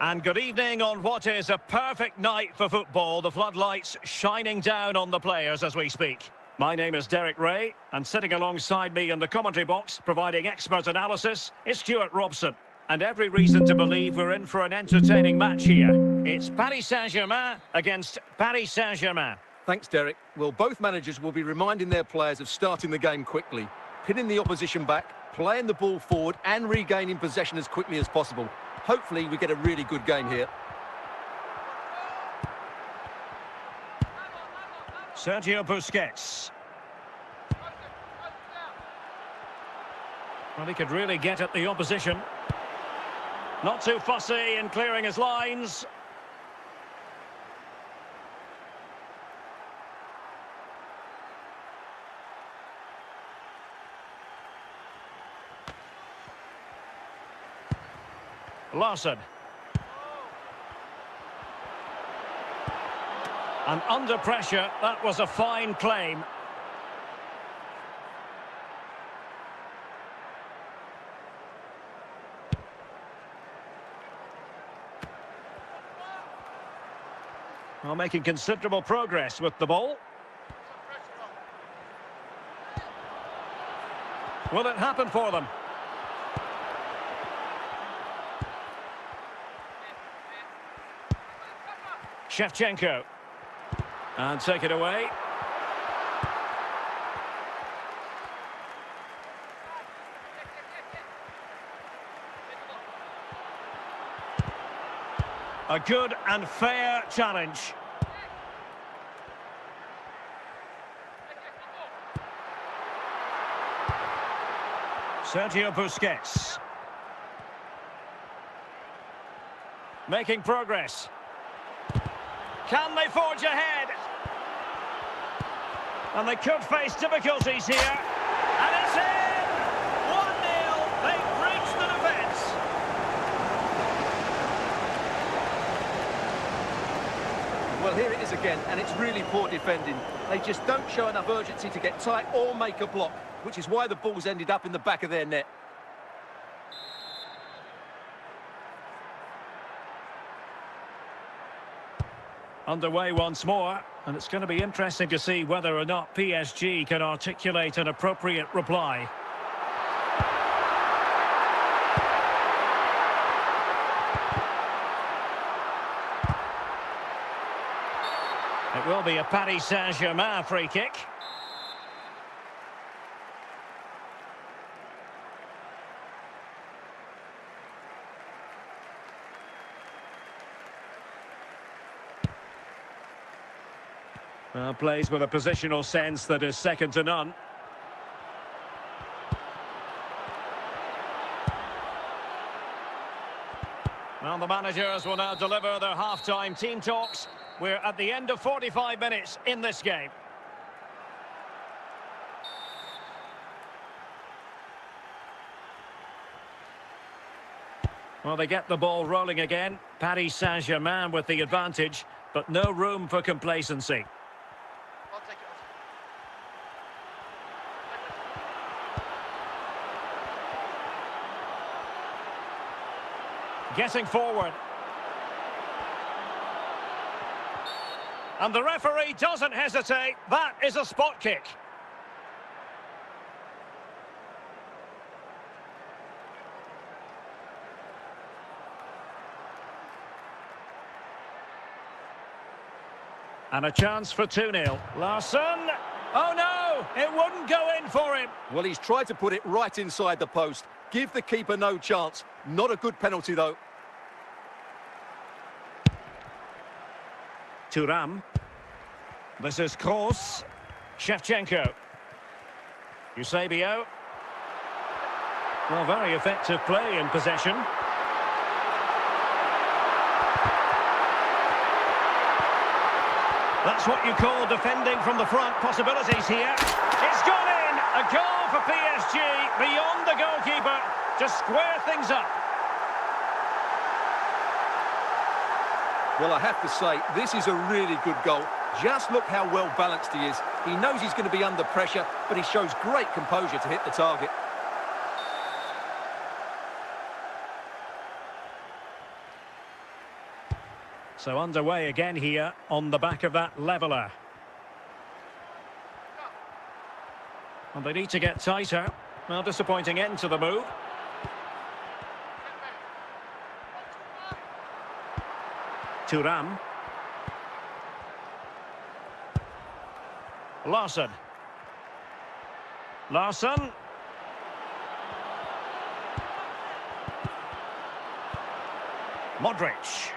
And good evening on what is a perfect night for football. The floodlights shining down on the players as we speak. My name is Derek Ray, and sitting alongside me in the commentary box, providing expert analysis, is Stuart Robson. And every reason to believe we're in for an entertaining match here. It's Paris Saint-Germain against Paris Saint-Germain. Thanks, Derek. Well, both managers will be reminding their players of starting the game quickly, pinning the opposition back, playing the ball forward and regaining possession as quickly as possible. Hopefully we get a really good game here. Sergio Busquets. Well, he could really get at the opposition. Not too fussy in clearing his lines. Larson. And under pressure, that was a fine claim. Well, making considerable progress with the ball. Will it happen for them? 𝗃𝗏𝗄𝗃. And take it away. A good and fair challenge. Sergio Busquets. Making progress. Can they forge ahead? And they could face difficulties here. And it's in! 1-0. They've breached the defence. Well, here it is again, and it's really poor defending. They just don't show enough urgency to get tight or make a block, which is why the ball's ended up in the back of their net. Underway once more, and it's going to be interesting to see whether or not PSG can articulate an appropriate reply. It will be a Paris Saint-Germain free kick. Plays with a positional sense that is second to none. Well, the managers will now deliver their half-time team talks. We're at the end of 45 minutes in this game. Well, they get the ball rolling again. Paris Saint-Germain with the advantage, but no room for complacency. Getting forward. And the referee doesn't hesitate. That is a spot kick. And a chance for 2-0. Larson. Oh no, it wouldn't go in for him. Well, he's tried to put it right inside the post. Give the keeper no chance. Not a good penalty, though. Thuram. This is Kroos. 𝗃𝗏𝗄𝗃. 𝗖𝗵𝗄𝗏. Well, very effective play in possession. That's what you call defending from the front. Possibilities here. It's gone in. A goal for PSG beyond the goalkeeper to square things up. Well, I have to say, this is a really good goal. Just look how well balanced he is. He knows he's going to be under pressure, but he shows great composure to hit the target. So underway again here on the back of that leveller. And they need to get tighter. Well, disappointing end to the move. Thuram. Larsson. Larsson. Modric.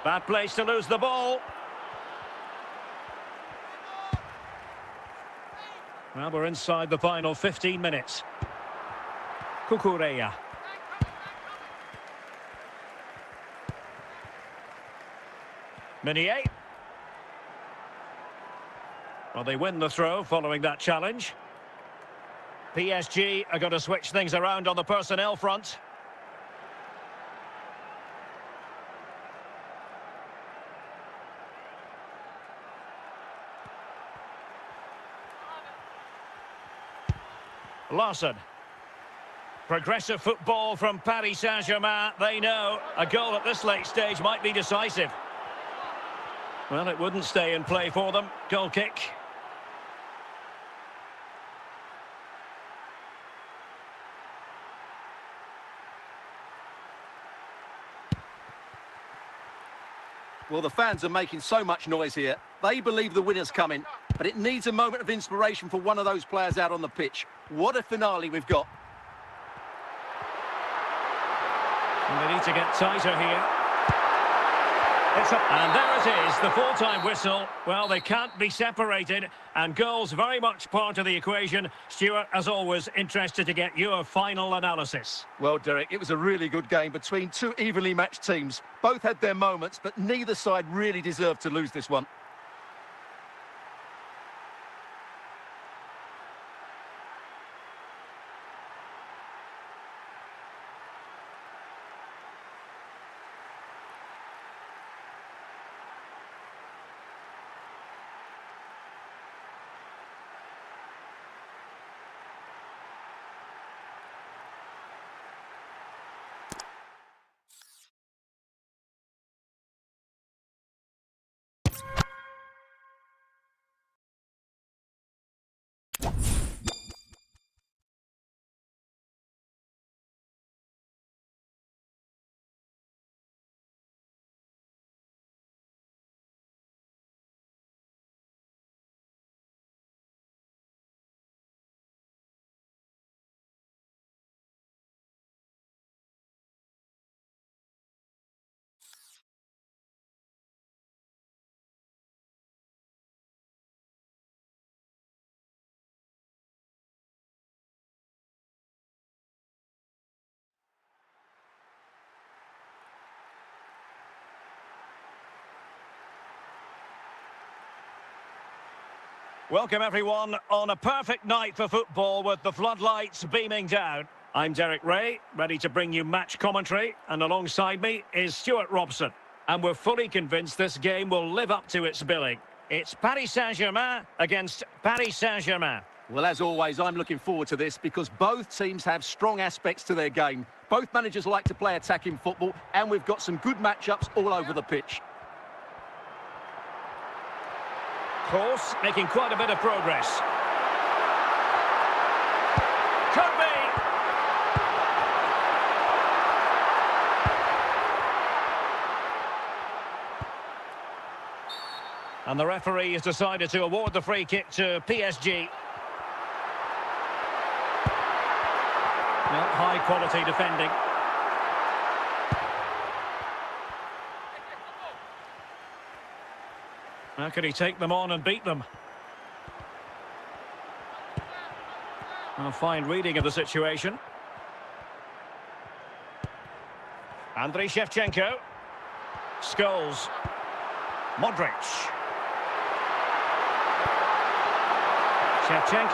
Bad place to lose the ball. Well, we're inside the final 15 minutes. Cucurella. Meunier. Well, they win the throw following that challenge. PSG are going to switch things around on the personnel front. Larsson. Progressive football from Paris Saint-Germain. They know a goal at this late stage might be decisive. Well, it wouldn't stay in play for them. Goal kick. Well, the fans are making so much noise here. They believe the winner's coming, but it needs a moment of inspiration for one of those players out on the pitch. What a finale we've got. And they need to get tighter here. And there it is, the full-time whistle. Well, they can't be separated, and goals very much part of the equation. Stuart, as always, interested to get your final analysis. Well, Derek, it was a really good game between two evenly matched teams. Both had their moments, but neither side really deserved to lose this one. Welcome everyone on a perfect night for football with the floodlights beaming down. I'm Derek Ray, ready to bring you match commentary, and alongside me is Stuart Robson. And we're fully convinced this game will live up to its billing. It's Paris Saint-Germain against Paris Saint-Germain. Well, as always, I'm looking forward to this because both teams have strong aspects to their game. Both managers like to play attacking football, and we've got some good matchups all over the pitch. Course making quite a bit of progress. Could be. And the referee has decided to award the free kick to PSG. Well, high quality defending. How can he take them on and beat them? A fine reading of the situation. 𝗏𝗏𝗂𝗏𝗂. Scholes. Modric. 𝗏𝗏𝗂𝗏𝗂.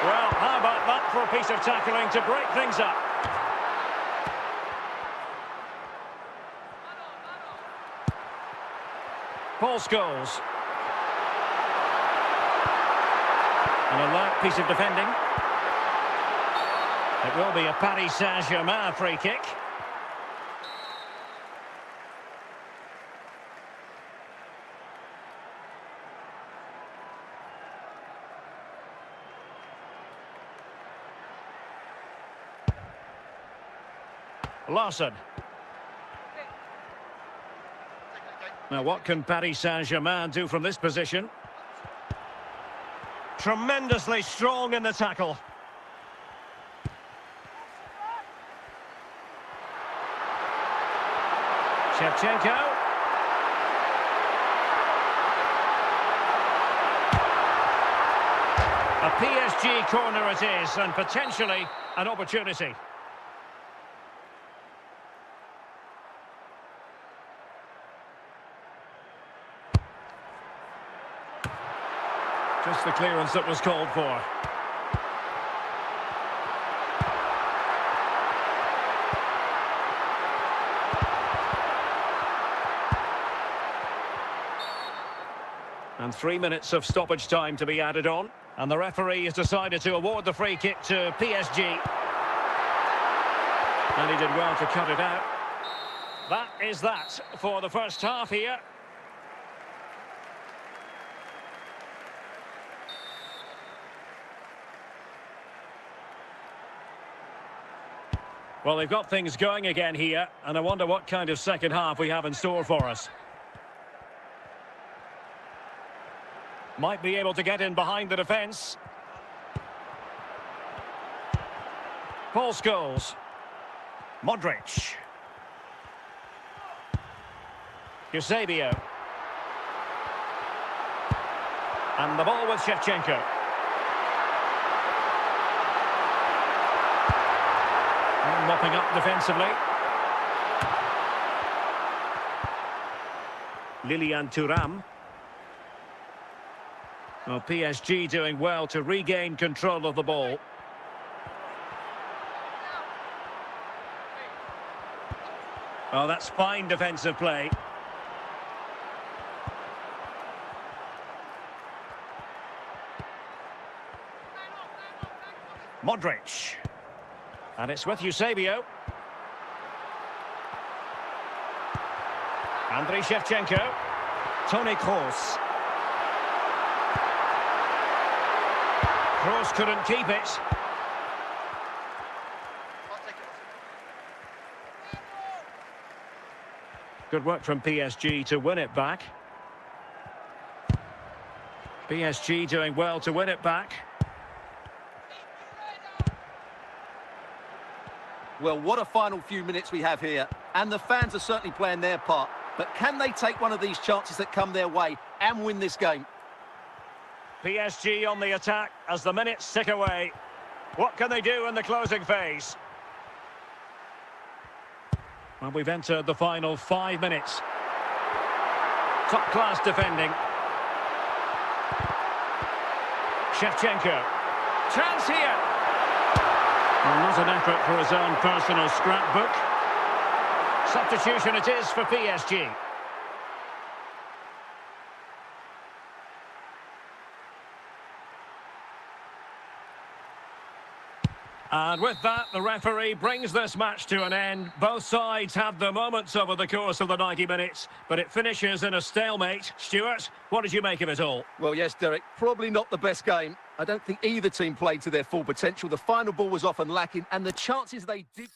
Well, how about that for a piece of tackling to break things up? Paul Scholes. An alert piece of defending. It will be a Paris Saint-Germain free kick. Larson. Now, what can Paris Saint-Germain do from this position? Tremendously strong in the tackle. Shevchenko. A PSG corner it is, and potentially an opportunity. Just the clearance that was called for. And 3 minutes of stoppage time to be added on. And the referee has decided to award the free kick to PSG. And he did well to cut it out. That is that for the first half here. Well, they've got things going again here, and I wonder what kind of second half we have in store for us. Might be able to get in behind the defence. Paul Scholes. Modric. 𝗃𝗏𝗂𝗪. And the ball with Shevchenko. And mopping up defensively. Lilian Thuram. Well, PSG doing well to regain control of the ball. Oh, that's fine defensive play. Modric. And it's with 𝗖𝗍𝗪. Andriy Shevchenko. Toni Kroos. Kroos couldn't keep it. Good work from PSG to win it back. PSG doing well to win it back. Well, what a final few minutes we have here. And the fans are certainly playing their part. But can they take one of these chances that come their way and win this game? PSG on the attack as the minutes tick away. What can they do in the closing phase? Well, we've entered the final 5 minutes. Top-class defending. Shevchenko. Chance here. Well, not an effort for his own personal scrapbook. Substitution it is for PSG. And with that, the referee brings this match to an end. Both sides have their moments over the course of the 90 minutes, but it finishes in a stalemate. Stuart, what did you make of it all? Well, yes, Derek, probably not the best game. I don't think either team played to their full potential. The final ball was often lacking, and the chances they did...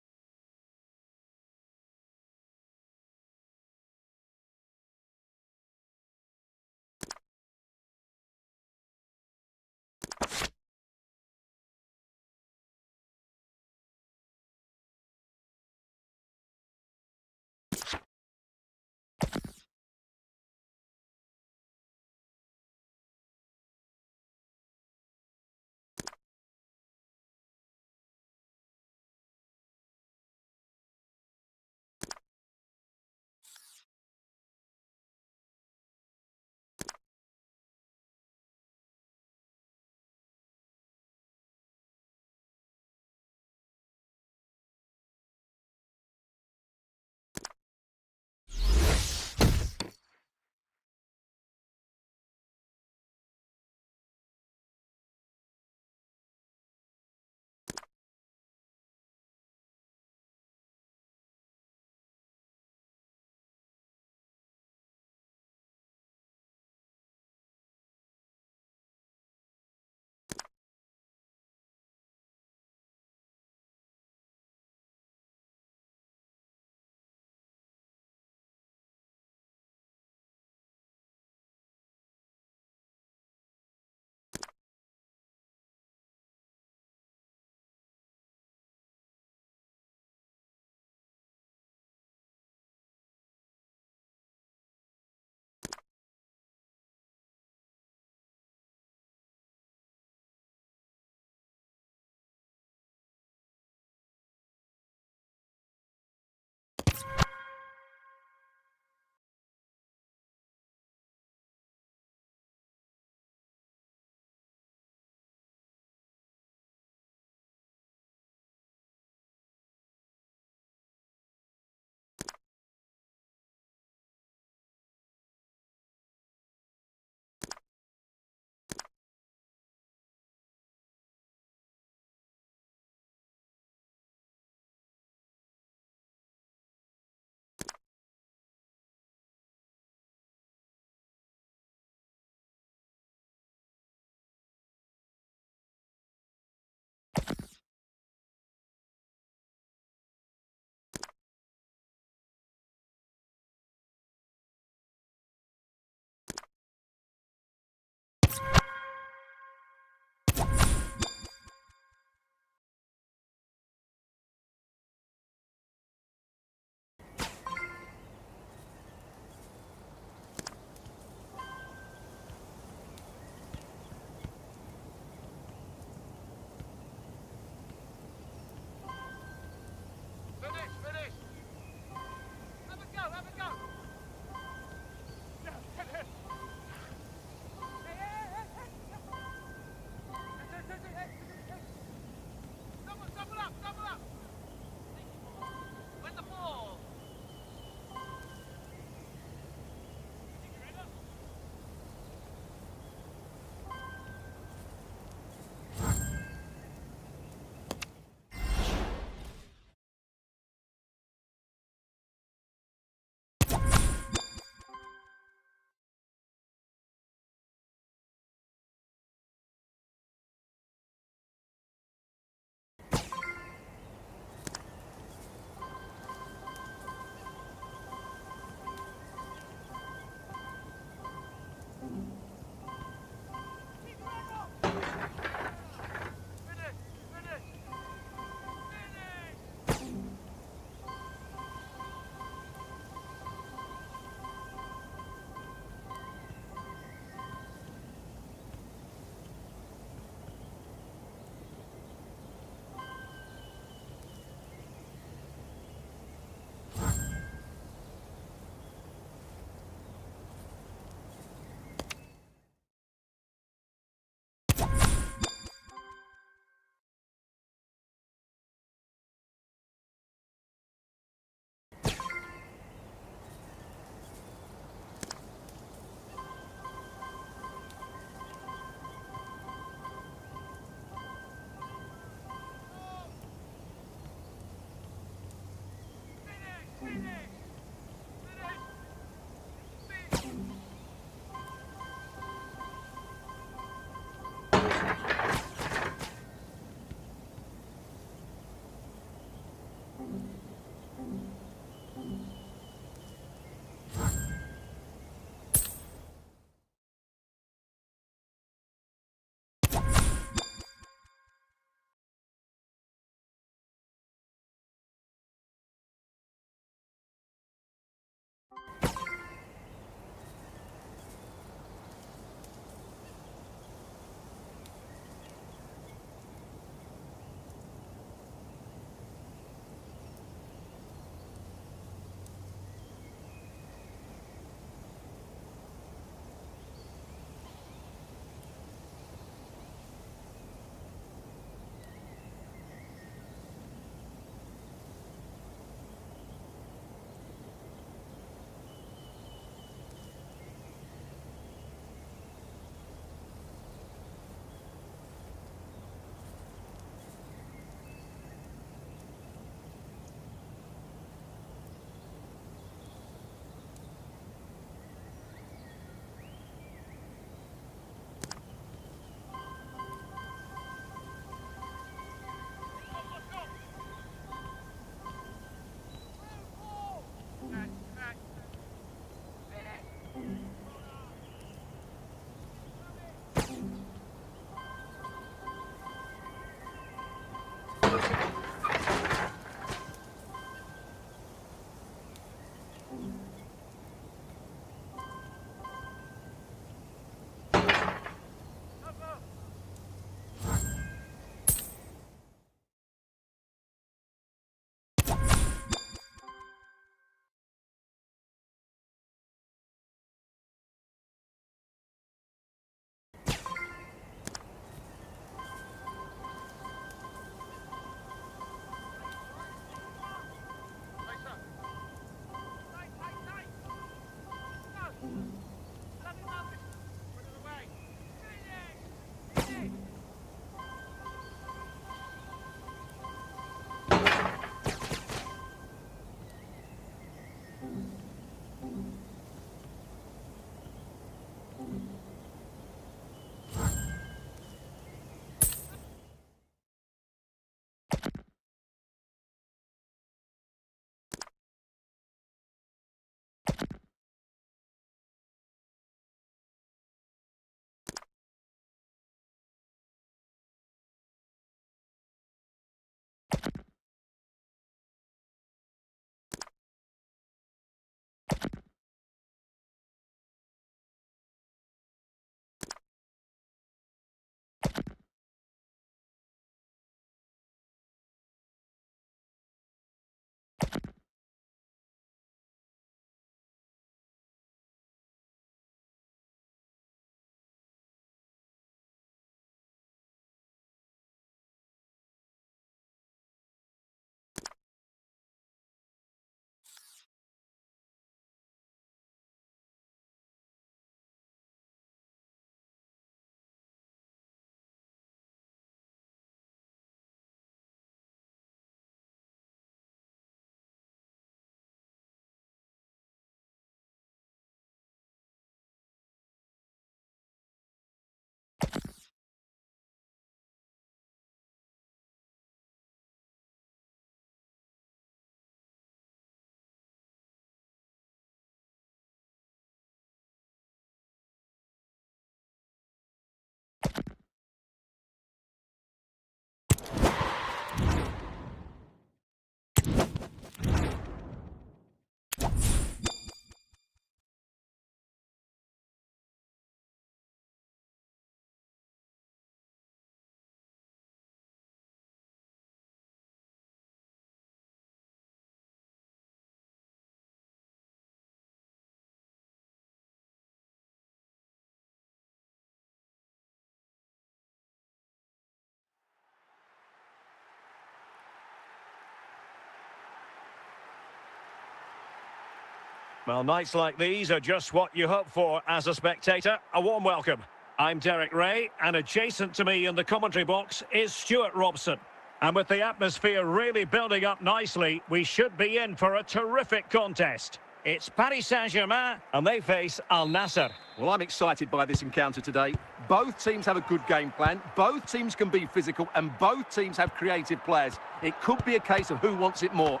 Well, nights like these are just what you hope for as a spectator. A warm welcome. I'm Derek Ray, and adjacent to me in the commentary box is Stuart Robson. And with the atmosphere really building up nicely, we should be in for a terrific contest. It's Paris Saint-Germain, and they face Al Nassr. Well, I'm excited by this encounter today. Both teams have a good game plan, both teams can be physical, and both teams have creative players. It could be a case of who wants it more.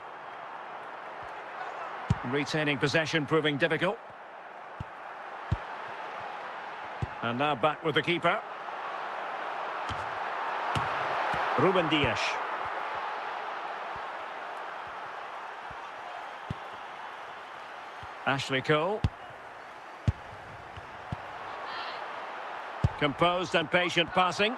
Retaining possession proving difficult. And now back with the keeper. Rúben Dias. Ashley Cole. Composed and patient passing.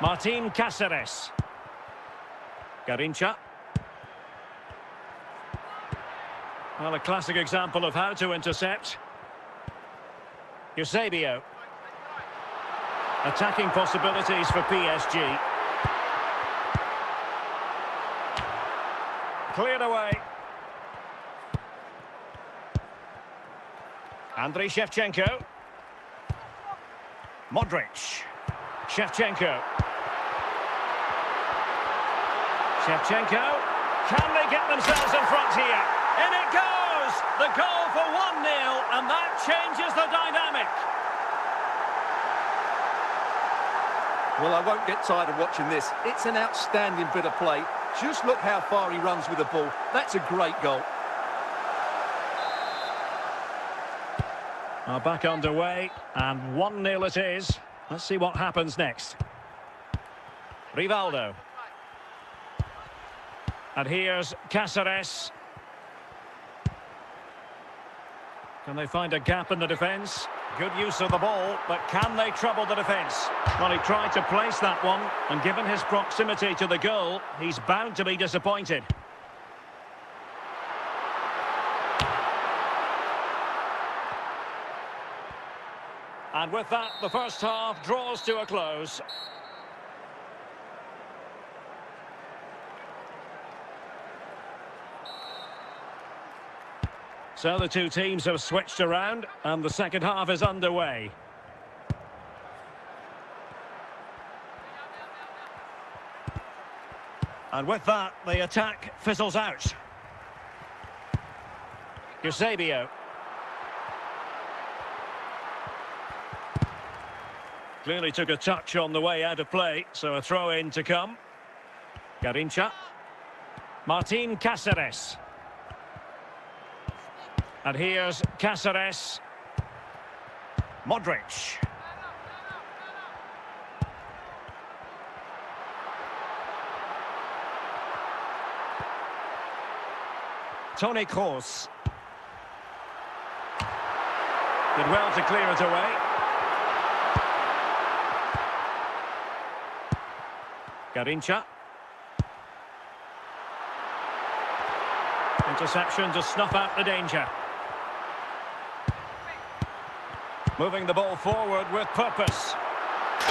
Martín Cáceres. Garrincha. Well, a classic example of how to intercept. Eusebio. Attacking possibilities for PSG. Cleared away. Andriy Shevchenko. Modric. Shevchenko. Shevchenko, can they get themselves in front here? In it goes! The goal for 1-0, and that changes the dynamic. Well, I won't get tired of watching this. It's an outstanding bit of play. Just look how far he runs with the ball. That's a great goal. Back underway, and 1-0 it is. Let's see what happens next. Rivaldo. And here's Cáceres. Can they find a gap in the defence? Good use of the ball, but can they trouble the defence? Well, he tried to place that one, and given his proximity to the goal, he's bound to be disappointed. And with that, the first half draws to a close. So the two teams have switched around, and the second half is underway. And with that, the attack fizzles out. Eusebio. Clearly took a touch on the way out of play, so a throw-in to come. 𝗪𝗓𝗄. Martín Cáceres. And here's Cáceres. Modric. Toni Kroos. Did well to clear it away. 𝗪𝗓𝗄. Interception to snuff out the danger. Moving the ball forward with purpose.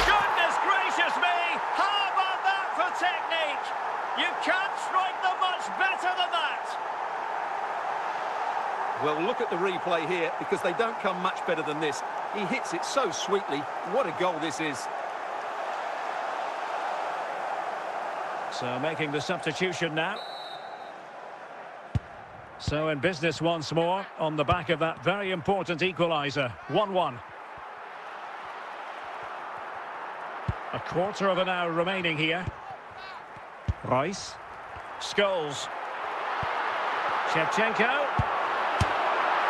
Goodness gracious me! How about that for technique? You can't strike them much better than that. Well, look at the replay here, because they don't come much better than this. He hits it so sweetly. What a goal this is. So making the substitution now. So in business once more on the back of that very important equaliser. 1-1. A quarter of an hour remaining here. Rice. Scholes. 𝗪𝗪𝗄.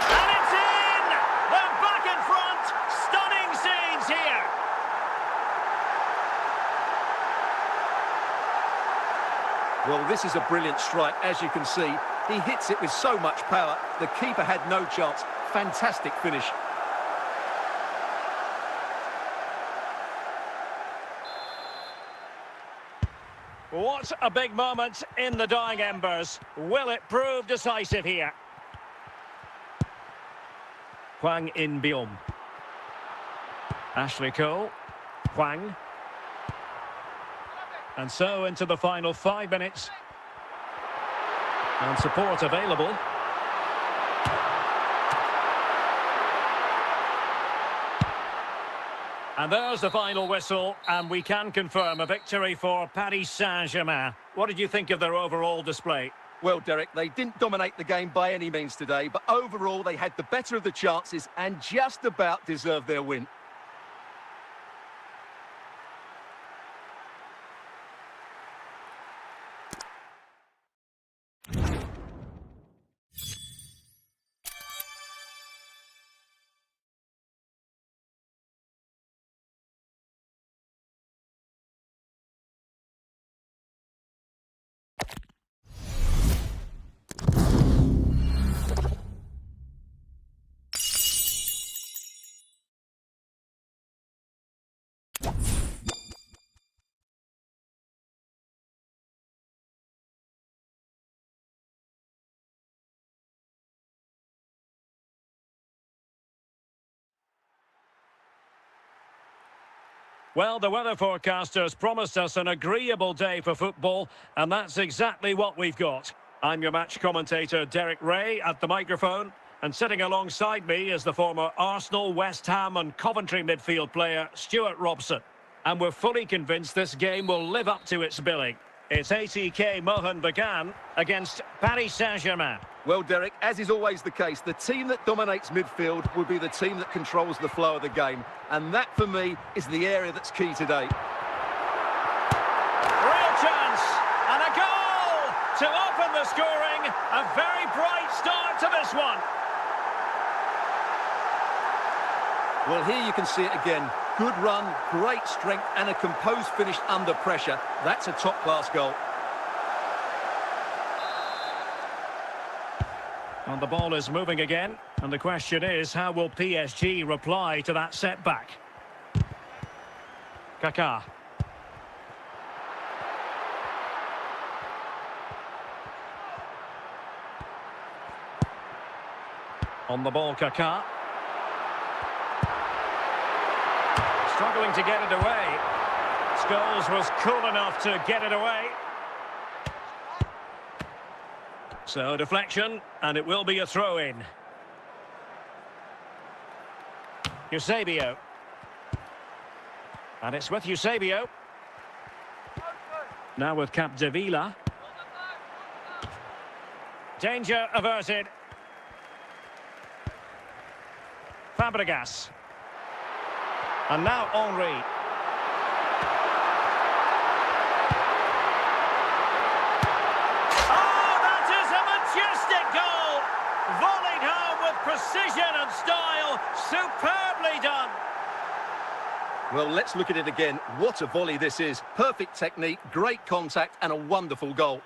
And it's in! They're back in front. Stunning scenes here. Well, this is a brilliant strike, as you can see. He hits it with so much power. The keeper had no chance. Fantastic finish. What a big moment in the dying embers. Will it prove decisive here? Hwang In-beom. Ashley Cole. Hwang. And so into the final 5 minutes. And support available. And there's the final whistle, and we can confirm a victory for Paris Saint-Germain. What did you think of their overall display? Well, Derek, they didn't dominate the game by any means today, but overall they had the better of the chances and just about deserved their win. Well, the weather forecasters promised us an agreeable day for football, and that's exactly what we've got. I'm your match commentator, Derek Ray, at the microphone, and sitting alongside me is the former Arsenal, West Ham and Coventry midfield player, Stuart Robson. And we're fully convinced this game will live up to its billing. It's 𝗖cie𝗂𝗄𝗏 against Paris Saint-Germain. Well, Derek, as is always the case, the team that dominates midfield will be the team that controls the flow of the game. And that, for me, is the area that's key today. Real chance, and a goal to open the scoring. A very bright start to this one. Well, here you can see it again. Good run, great strength, and a composed finish under pressure. That's a top-class goal. And the ball is moving again, and the question is, how will PSG reply to that setback? 𝗂𝗂. On the ball, 𝗂𝗂. Struggling to get it away. Scholes was cool enough to get it away. So deflection, and it will be a throw-in. Eusebio. And it's with Eusebio. Now with Capdevila. Danger averted. Fabregas. And now Henry. Superbly done. Well, let's look at it again. What a volley this is. Perfect technique, great contact, and a wonderful goal.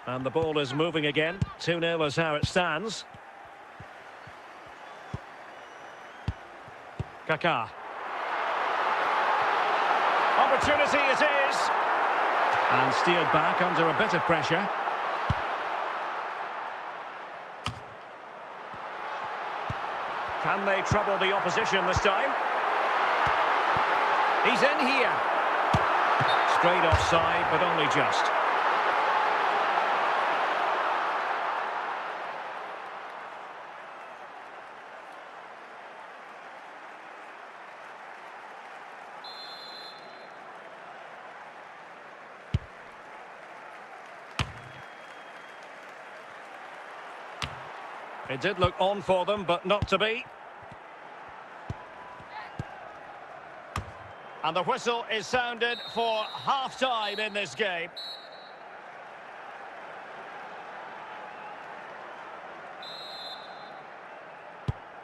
And the ball is moving again. 2-0 is how it stands. 𝗂𝗂. Opportunity it is. And steered back under a bit of pressure. Can they trouble the opposition this time? He's in here. Straight offside, but only just. It did look on for them, but not to be. And the whistle is sounded for half-time in this game.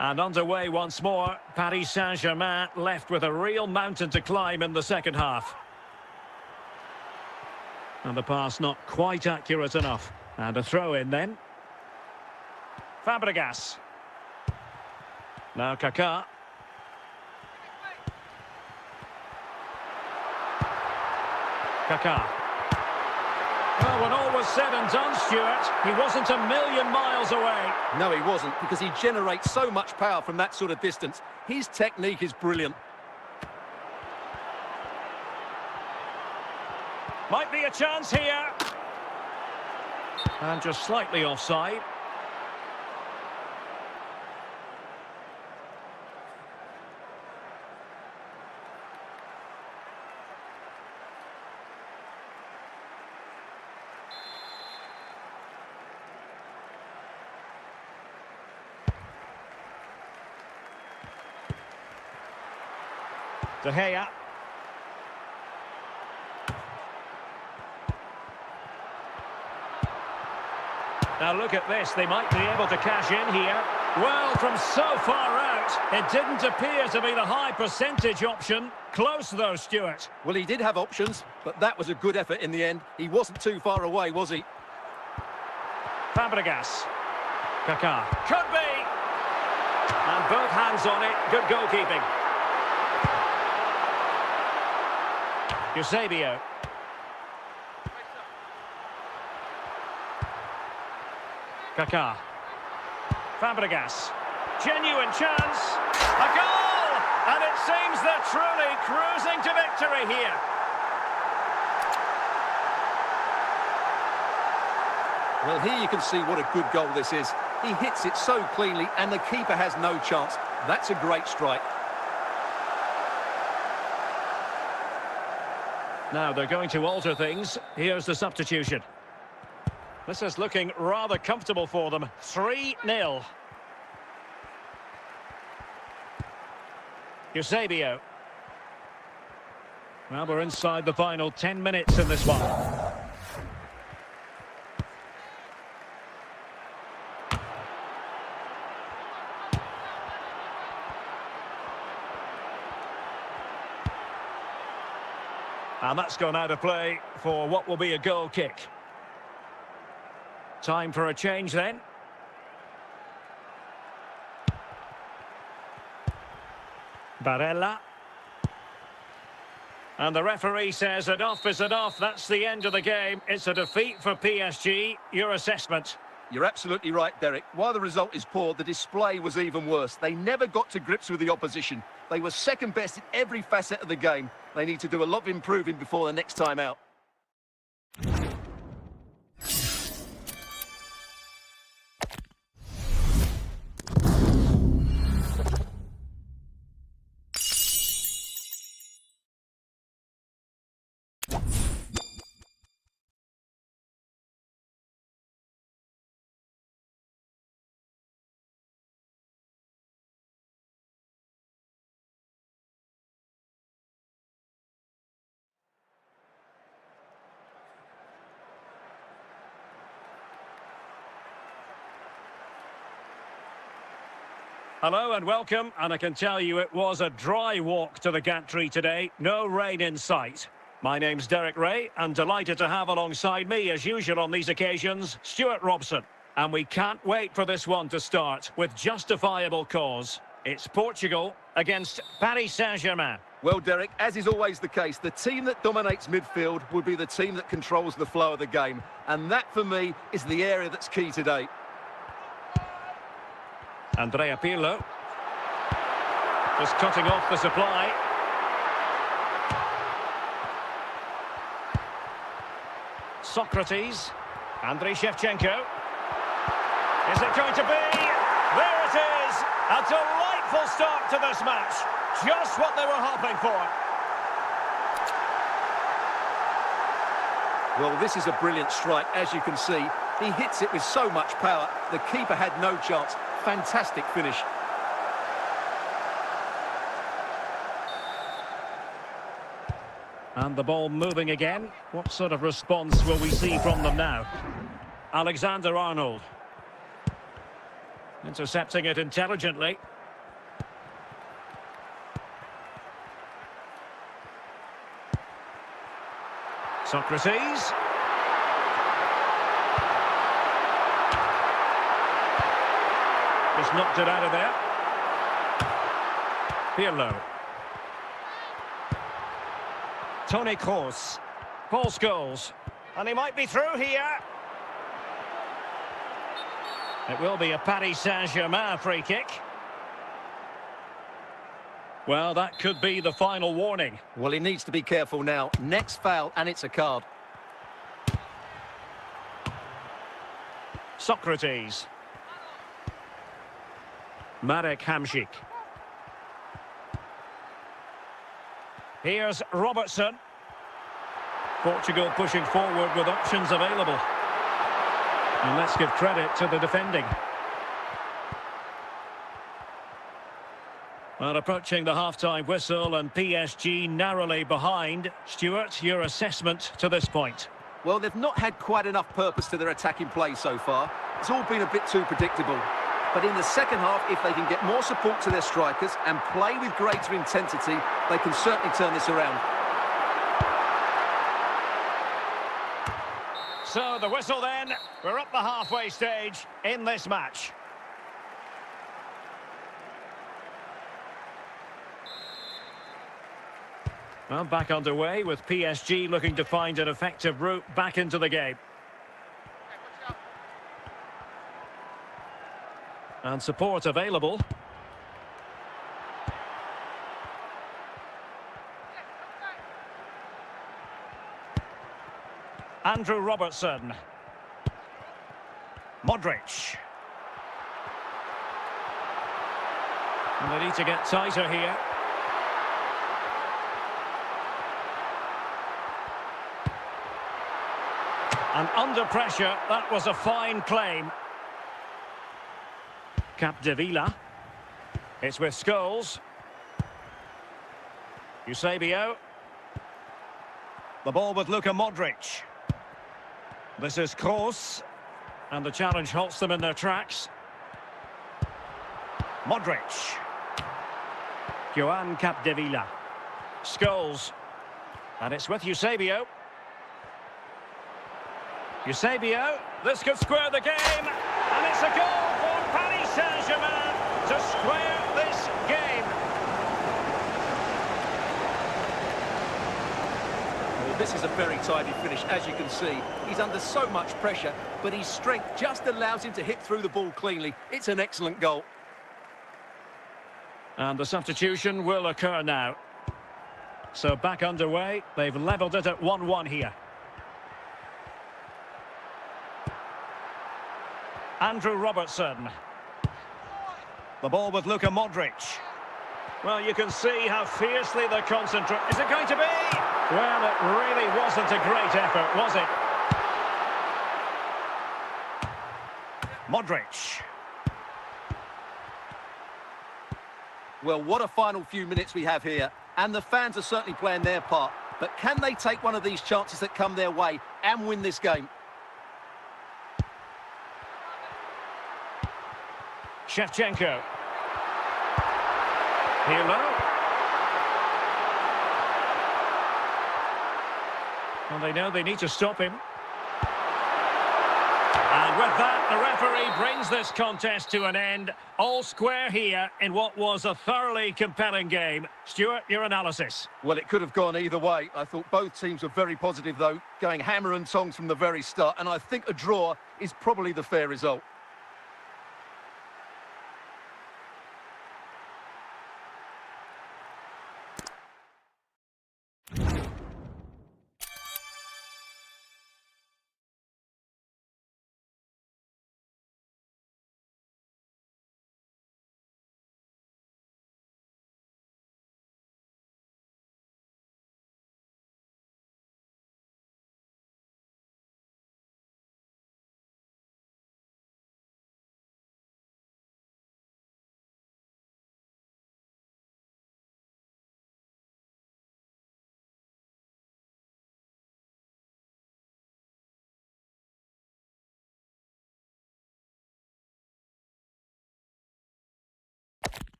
And underway once more, Paris Saint-Germain left with a real mountain to climb in the second half. And the pass not quite accurate enough. And a throw-in then. Fabregas. Now 𝗂𝗂. 𝗂𝗂. Well, when all was said and done, Stuart, he wasn't a million miles away. No, he wasn't, because he generates so much power from that sort of distance. His technique is brilliant. Might be a chance here. And just slightly offside. De Gea. Now look at this, they might be able to cash in here. Well, from so far out, it didn't appear to be the high percentage option. Close though, Stuart. Well, he did have options, but that was a good effort in the end. He wasn't too far away, was he? Fabregas. 𝗂𝗂. Could be! And both hands on it, good goalkeeping. 𝗃𝗍𝗄𝗏. 𝗂𝗂. Fabregas. Genuine chance. A goal! And it seems they're truly cruising to victory here. Well, here you can see what a good goal this is. He hits it so cleanly, and the keeper has no chance. That's a great strike. Now they're going to alter things. Here's the substitution. This is looking rather comfortable for them. 3-0. 𝗃𝗍𝗄𝗏. Well, we're inside the final 10 minutes in this one. And that's gone out of play for what will be a goal kick. Time for a change then. Barella. And the referee says enough is enough. That's the end of the game. It's a defeat for PSG. Your assessment? You're absolutely right, Derek. While the result is poor, the display was even worse. They never got to grips with the opposition. They were second best in every facet of the game. They need to do a lot of improving before the next time out. Hello and welcome, and I can tell you it was a dry walk to the gantry today. No rain in sight. My name's Derek Ray, and delighted to have alongside me, as usual on these occasions, Stuart Robson. And we can't wait for this one to start, with justifiable cause. It's Portugal against Paris Saint-Germain. Well, Derek, as is always the case, the team that dominates midfield will be the team that controls the flow of the game. And that, for me, is the area that's key today. Andrea Pirlo. Just cutting off the supply. Socrates. 𝗏𝗏𝗏𝗏. Is it going to be? There it is! A delightful start to this match. Just what they were hoping for. Well, this is a brilliant strike, as you can see. He hits it with so much power. The keeper had no chance. Fantastic finish. And the ball moving again. What sort of response will we see from them now? Alexander-Arnold. Intercepting it intelligently. Socrates. Just knocked it out of there. Pirlo. Toni Kroos. Paul Scholes. And he might be through here. It will be a Paris Saint-Germain free kick. Well, that could be the final warning. Well, he needs to be careful now. Next foul, and it's a card. Socrates. 𝗪𝗿Ｈis. Here's Robertson. Portugal pushing forward with options available. And let's give credit to the defending. Well, approaching the half-time whistle and PSG narrowly behind. Stuart, your assessment to this point? Well, they've not had quite enough purpose to their attacking play so far. It's all been a bit too predictable. But in the second half, if they can get more support to their strikers and play with greater intensity, they can certainly turn this around. So the whistle then, we're up the halfway stage in this match. Well, back underway with PSG looking to find an effective route back into the game. And support available. Andrew Robertson. Modric. And they need to get tighter here. And under pressure, that was a fine claim. 𝗃𝗏𝗏𝗏. It's with Scholes. 𝗖𝗏𝗏𝗏𝗏. The ball with Luka Modric. This is Kroos. And the challenge halts them in their tracks. Modric. 𝗃𝗏𝗏𝗏𝗏. Scholes. And it's with 𝗖𝗏𝗏𝗏𝗏. 𝗖𝗏𝗏𝗏𝗏. This could square the game. And it's a goal for Paris Saint-Germain to square this game. Well, this is a very tidy finish, as you can see. He's under so much pressure, but his strength just allows him to hit through the ball cleanly. It's an excellent goal. And the substitution will occur now. So back underway. They've levelled it at 1-1 here. Andrew Robertson. The ball with Luka Modric. Well, you can see how fiercely they concentrate. Is it going to be? Well, it really wasn't a great effort, was it? Modric. Well, what a final few minutes we have here. And the fans are certainly playing their part. But can they take one of these chances that come their way and win this game? Shevchenko. Pirlo. Well, they know they need to stop him. And with that, the referee brings this contest to an end. All square here in what was a thoroughly compelling game. Stuart, your analysis. Well, it could have gone either way. I thought both teams were very positive, though, going hammer and tongs from the very start. And I think a draw is probably the fair result.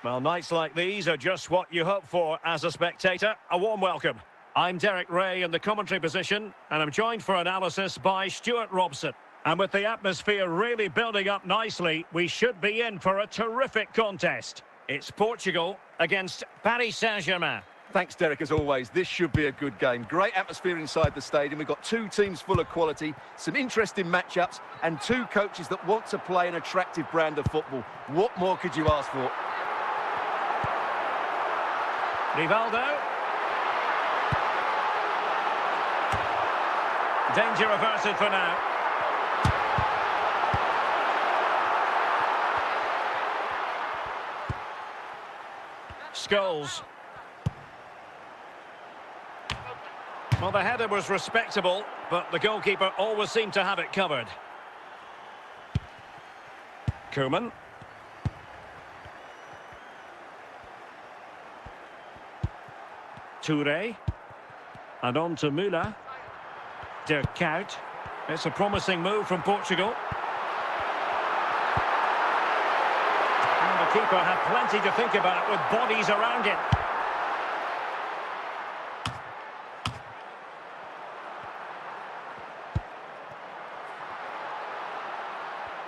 Well, nights like these are just what you hope for as a spectator. A warm welcome. I'm Derek Ray in the commentary position, and I'm joined for analysis by Stuart Robson. And with the atmosphere really building up nicely, we should be in for a terrific contest. It's Portugal against Paris Saint-Germain. Thanks, Derek, as always. This should be a good game. Great atmosphere inside the stadium. We've got two teams full of quality, some interesting matchups, and two coaches that want to play an attractive brand of football. What more could you ask for? Rivaldo. Danger averted for now. Scholes. Well, the header was respectable, but the goalkeeper always seemed to have it covered. Koeman. Touré. And on to Müller. 𝗃𝗏𝗃𝗃. It's a promising move from Portugal. And the keeper had plenty to think about with bodies around him.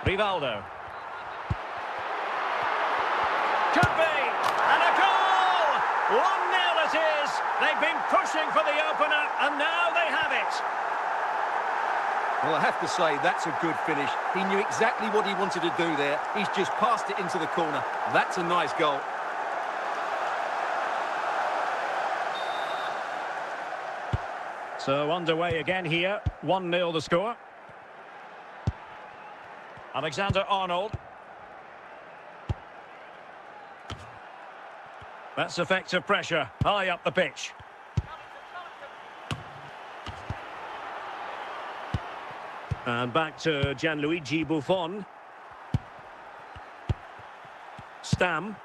Rivaldo. Could be! And a goal! 1-0 it is! They've been pushing for the opener, and now they have it. Well, I have to say, that's a good finish. He knew exactly what he wanted to do there. He's just passed it into the corner. That's a nice goal. So underway again here. 1-0 the score. Alexander-Arnold. That's effective pressure, high up the pitch. And back to Gianluigi Buffon. Stam.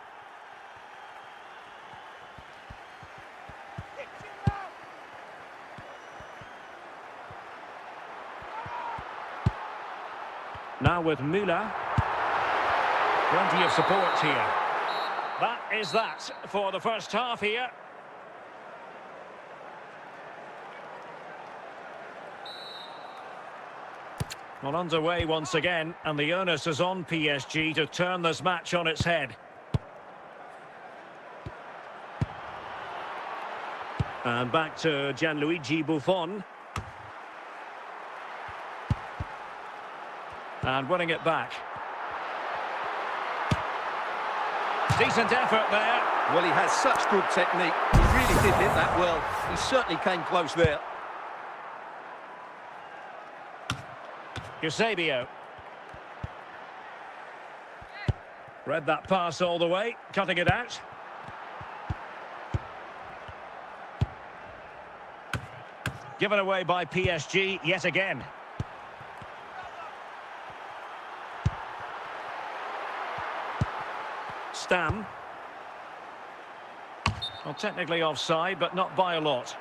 Now with Müller. Plenty of support here. That is that for the first half here. Well, underway once again, and the onus is on PSG to turn this match on its head. And back to Gianluigi Buffon. And winning it back. Decent effort there. Well, he has such good technique. He really did hit that well. He certainly came close there. 𝗃𝗏𝗂. Read that pass all the way, cutting it out. Given away by PSG yet again. Stam. Well, technically offside, but not by a lot.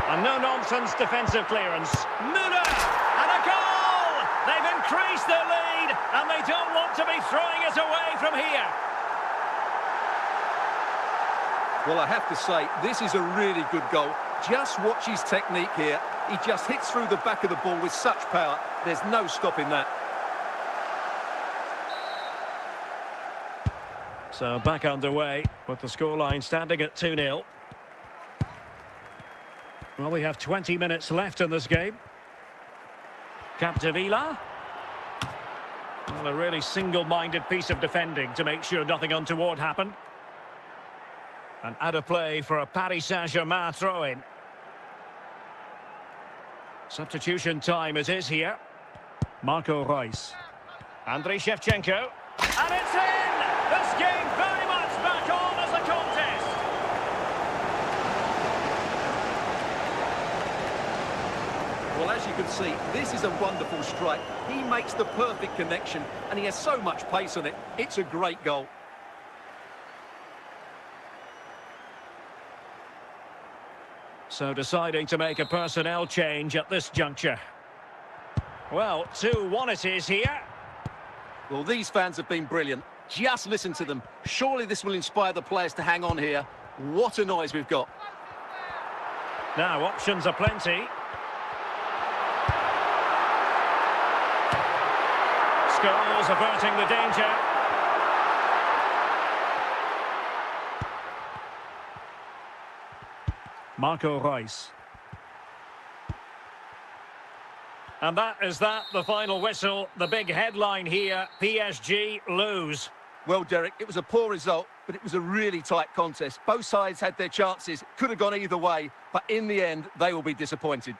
A no-nonsense defensive clearance. Müller! And a goal! They've increased their lead, and they don't want to be throwing it away from here. Well, I have to say, this is a really good goal. Just watch his technique here. He just hits through the back of the ball with such power. There's no stopping that. So back underway, with the scoreline standing at 2-0. Well, we have 20 minutes left in this game. 𝗃𝗏𝗂𝗧. Well, a really single-minded piece of defending to make sure nothing untoward happened. And out of play for a Paris Saint-Germain throw-in. Substitution time it is here. Marco Reus. 𝗪𝗿្ឍAnd it's in! This game very much back on as a contest. Well, as you can see, this is a wonderful strike. He makes the perfect connection, and he has so much pace on it. It's a great goal. So deciding to make a personnel change at this juncture. Well, 2-1 it is here. Well, these fans have been brilliant. Just listen to them. Surely this will inspire the players to hang on here. What a noise we've got. Now, options are plenty. Scholes averting the danger. Marco Reus. And that is the final whistle. The big headline here, PSG lose. Well, Derek, it was a poor result, but it was a really tight contest. Both sides had their chances, could have gone either way, but in the end, they will be disappointed.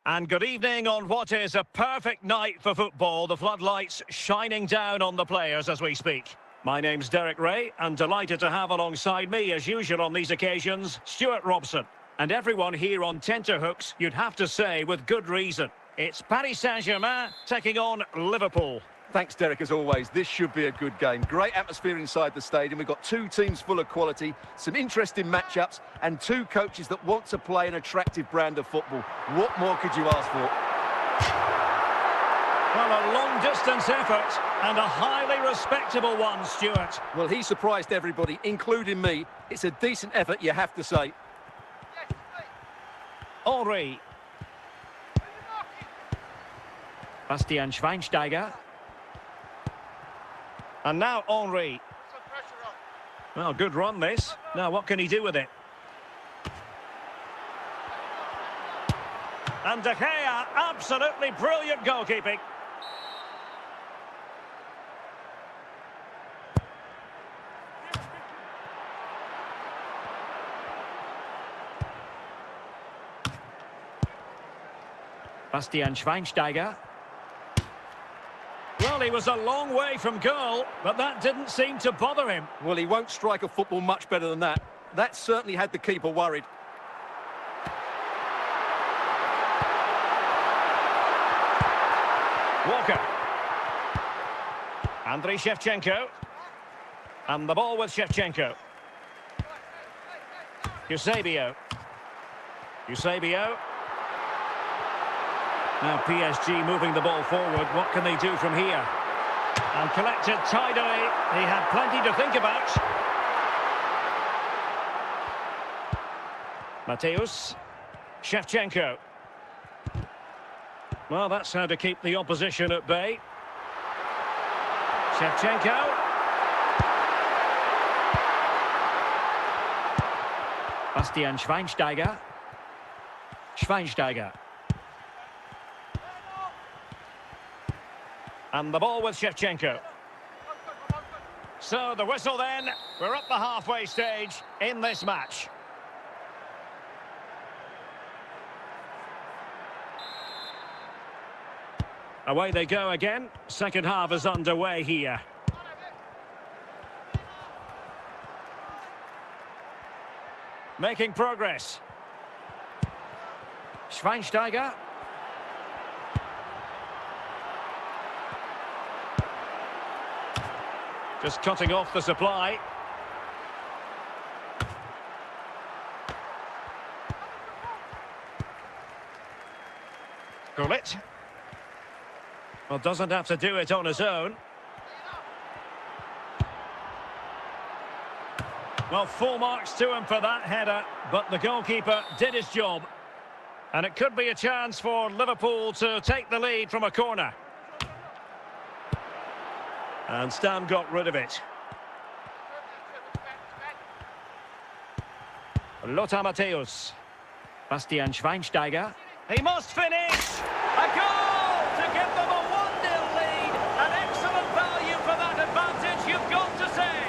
And good evening on what is a perfect night for football. The floodlights shining down on the players as we speak. My name's Derek Ray, and delighted to have alongside me, as usual on these occasions, Stuart Robson. And everyone here on tenterhooks, you'd have to say with good reason. It's Paris Saint-Germain taking on Liverpool. Thanks, Derek, as always. This should be a good game. Great atmosphere inside the stadium. We've got two teams full of quality, some interesting matchups, and two coaches that want to play an attractive brand of football. What more could you ask for? Well, a long-distance effort and a highly respectable one, Stuart. Well, he surprised everybody, including me. It's a decent effort, you have to say. Henry. Bastian Schweinsteiger. And now Henry. Well, good run this. Now, what can he do with it? And De Gea, absolutely brilliant goalkeeping. Bastian Schweinsteiger. Well, he was a long way from goal, but that didn't seem to bother him. Well, he won't strike a football much better than that. That certainly had the keeper worried. Walker. 𝗪𝗿_Shevchenko. And the ball with Shevchenko. 𝗃𝗶𝗱𝗵𝗁. Now PSG moving the ball forward. What can they do from here? And collected tidily. He had plenty to think about. Mateusz. Shevchenko. Well, that's how to keep the opposition at bay. Shevchenko. Bastian Schweinsteiger. And the ball with Shevchenko. So the whistle then. We're up the halfway stage in this match. Away they go again. Second half is underway here. Making progress. Schweinsteiger. Just cutting off the supply. Gullit. Well, doesn't have to do it on his own. Well, full marks to him for that header, but the goalkeeper did his job. And it could be a chance for Liverpool to take the lead from a corner. And Stam got rid of it. Lothar Matthäus. Bastian Schweinsteiger. He must finish! A goal to give them a 1-0 lead. An excellent value for that advantage, you've got to say.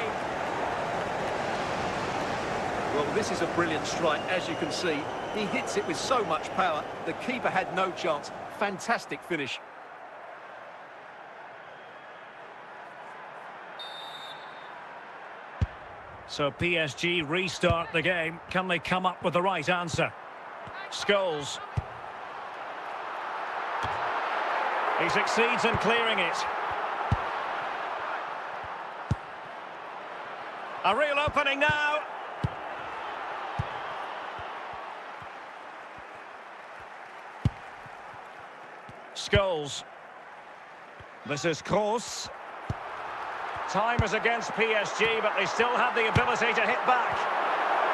Well, this is a brilliant strike, as you can see. He hits it with so much power. The keeper had no chance. Fantastic finish. So PSG restart the game. Can they come up with the right answer? Scholes. He succeeds in clearing it. A real opening now. Scholes. This is Kroos. Time is against PSG, but they still have the ability to hit back.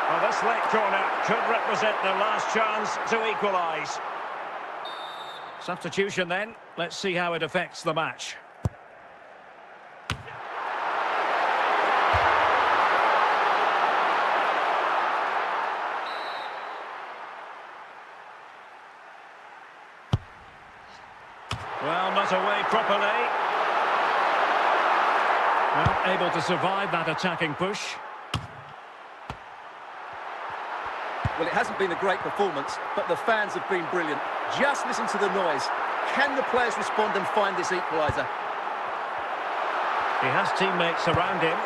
Well, this late corner could represent their last chance to equalise. Substitution then. Let's see how it affects the match. Well, not away properly. Well, able to survive that attacking push. Well, it hasn't been a great performance, but the fans have been brilliant. Just listen to the noise. Can the players respond and find this equaliser? He has teammates around him.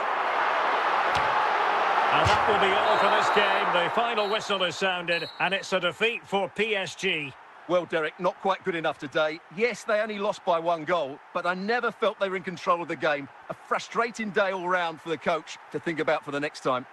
And that will be all for this game. The final whistle is sounded, and it's a defeat for PSG. Well, Derek, not quite good enough today. Yes, they only lost by 1 goal, but I never felt they were in control of the game. A frustrating day all round for the coach to think about for the next time.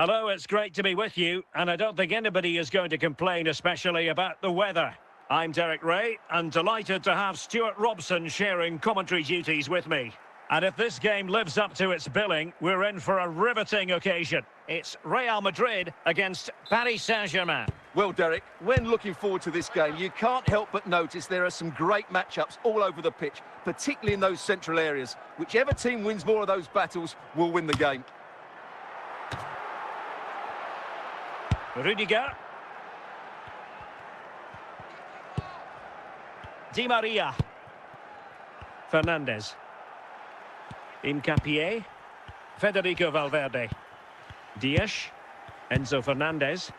Hello, it's great to be with you, and I don't think anybody is going to complain, especially about the weather. I'm Derek Ray, and delighted to have Stuart Robson sharing commentary duties with me. And if this game lives up to its billing, we're in for a riveting occasion. It's Real Madrid against Paris Saint-Germain. Well, Derek, when looking forward to this game, you can't help but notice there are some great matchups all over the pitch, particularly in those central areas. Whichever team wins more of those battles will win the game. Rudiger. Di Maria. Fernandes. 𝗃𝗵𝗂𝗃𝗃. Federico Valverde. Dias. Enzo Fernandez.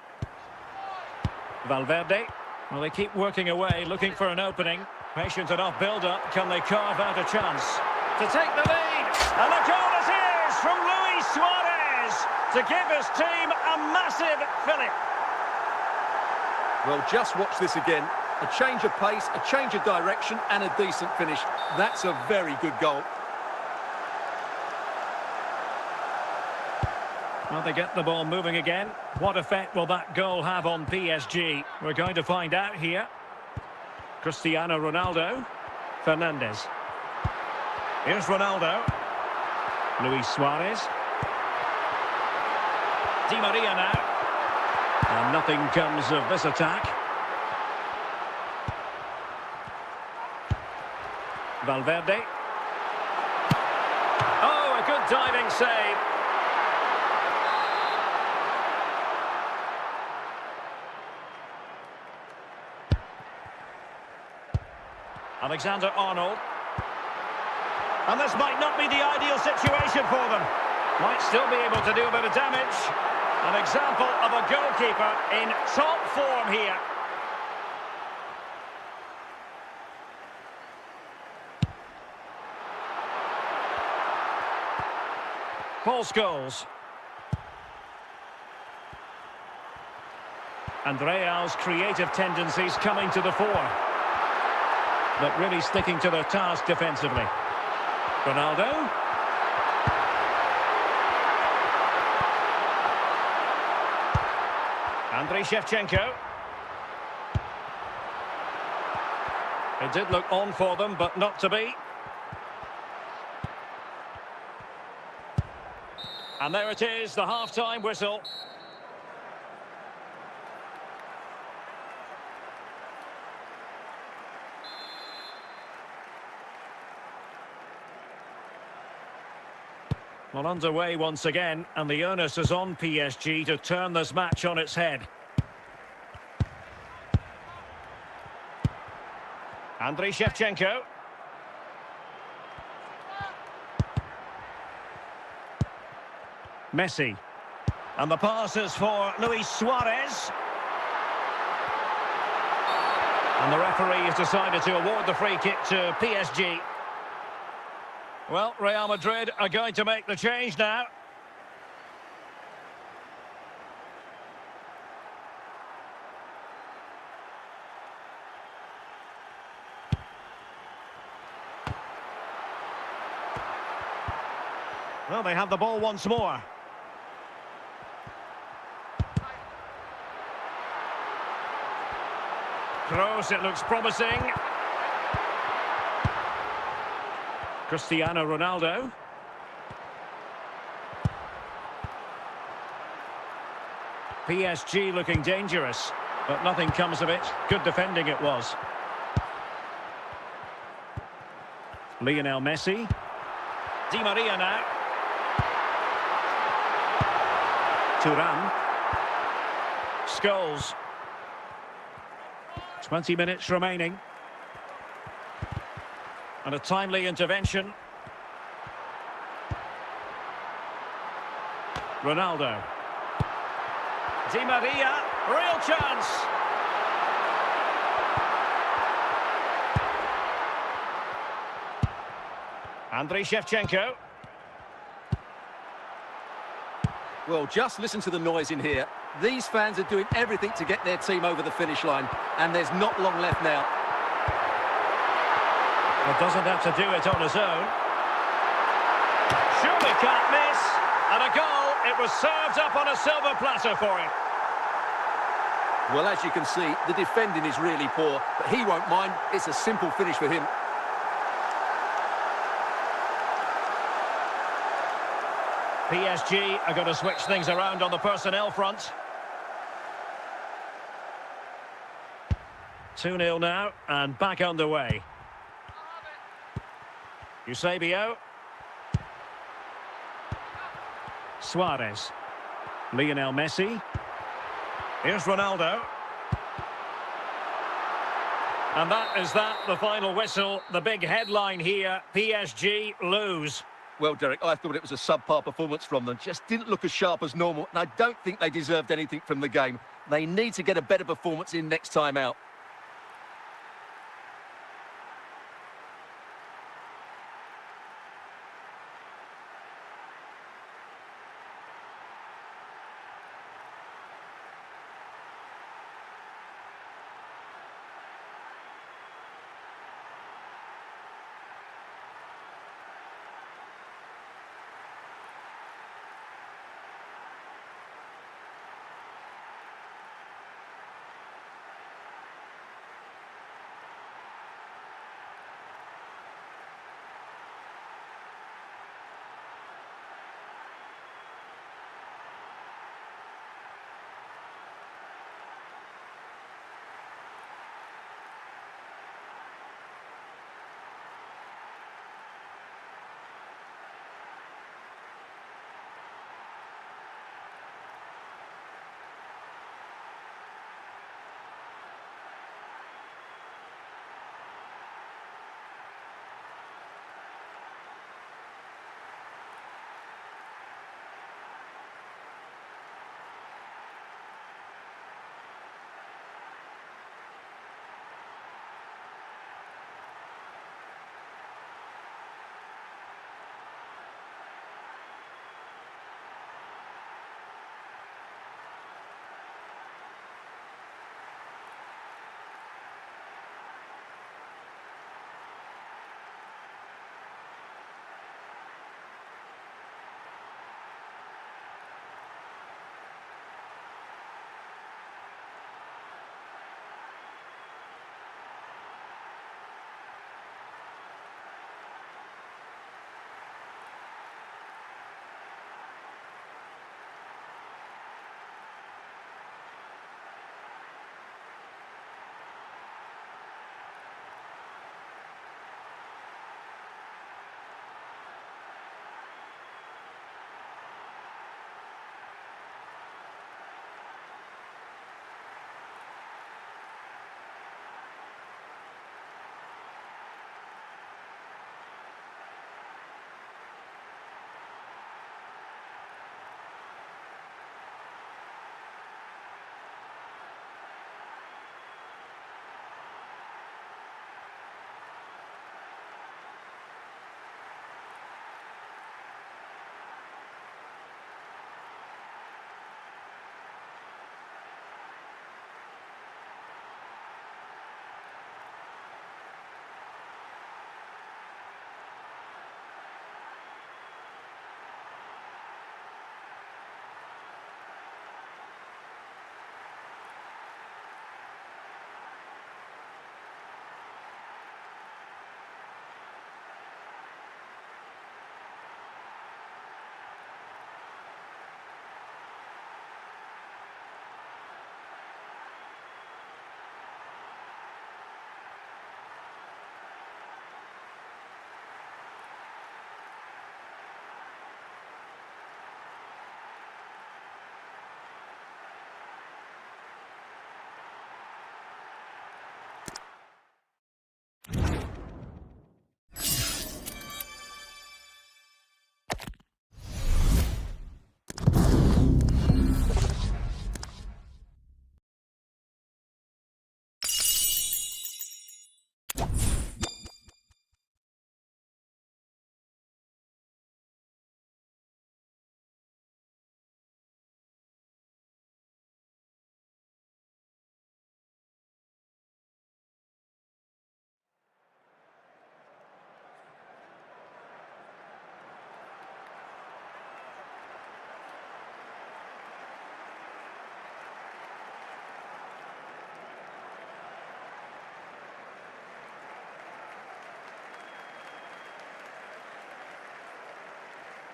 Valverde. Well, they keep working away, looking for an opening. Patient enough build-up. Can they carve out a chance to take the lead? And the goal it is from Luis Suarez to give his team a massive fillip. Well, just watch this again. A change of pace, a change of direction, and a decent finish. That's a very good goal. Well, they get the ball moving again. What effect will that goal have on PSG? We're going to find out here. Cristiano Ronaldo. Fernandes. Here's Ronaldo. Luis Suarez. Di Maria now. And nothing comes of this attack. Valverde. Oh, a good diving save. Alexander-Arnold. And this might not be the ideal situation for them. Might still be able to do a bit of damage. An example of a goalkeeper in top form here. Paul Scholes. And Real's creative tendencies coming to the fore. But really sticking to their task defensively. Ronaldo. 𝗪𝗏_𝗂𝗏𝗂. It did look on for them, but not to be. And there it is, the half-time whistle. Well, underway once again, and the onus is on PSG to turn this match on its head. 𝗪𝗏_𝗂𝗏𝗂. Messi. And the pass is for Luis Suarez. And the referee has decided to award the free kick to PSG. Well, Real Madrid are going to make the change now. Well, they have the ball once more. Kroos, it looks promising. Cristiano Ronaldo. PSG looking dangerous, but nothing comes of it. Good defending it was. Lionel Messi. Di Maria now. Thuram. Scholes. 20 minutes remaining. And a timely intervention. Ronaldo. Di Maria, real chance. 𝗪𝗏_𝗂𝗏𝗂. Well, just listen to the noise in here. These fans are doing everything to get their team over the finish line, and there's not long left now. Well, doesn't have to do it on his own. Surely can't miss. And And a goal. It was served up on a silver platter for him. Well, as you can see, the defending is really poor, but he won't mind. It's a simple finish for him. PSG are going to switch things around on the personnel front. 2-0 now, and back underway. 𝗂𝗏𝗂. Suarez. Lionel Messi. Here's Ronaldo. And that is the final whistle. The big headline here, PSG lose. Well, Derek, I thought it was a subpar performance from them. Just didn't look as sharp as normal, and I don't think they deserved anything from the game. They need to get a better performance in next time out.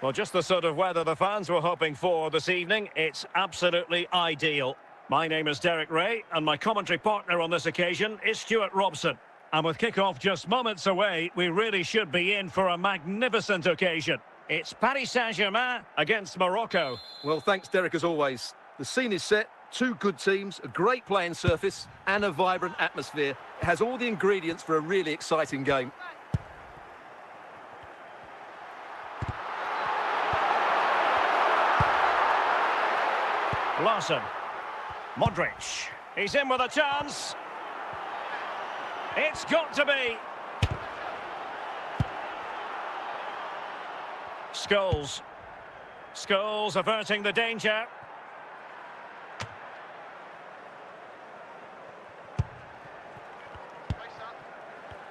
Well, just the sort of weather the fans were hoping for this evening. It's absolutely ideal. My name is Derek Ray, and my commentary partner on this occasion is Stuart Robson. And with kick-off just moments away, we really should be in for a magnificent occasion. It's Paris Saint-Germain against Morocco. Well, thanks, Derek, as always. The scene is set. Two good teams, a great playing surface, and a vibrant atmosphere. It has all the ingredients for a really exciting game. Larson. Modric. He's in with a chance. It's got to be. Scholes. Scholes averting the danger.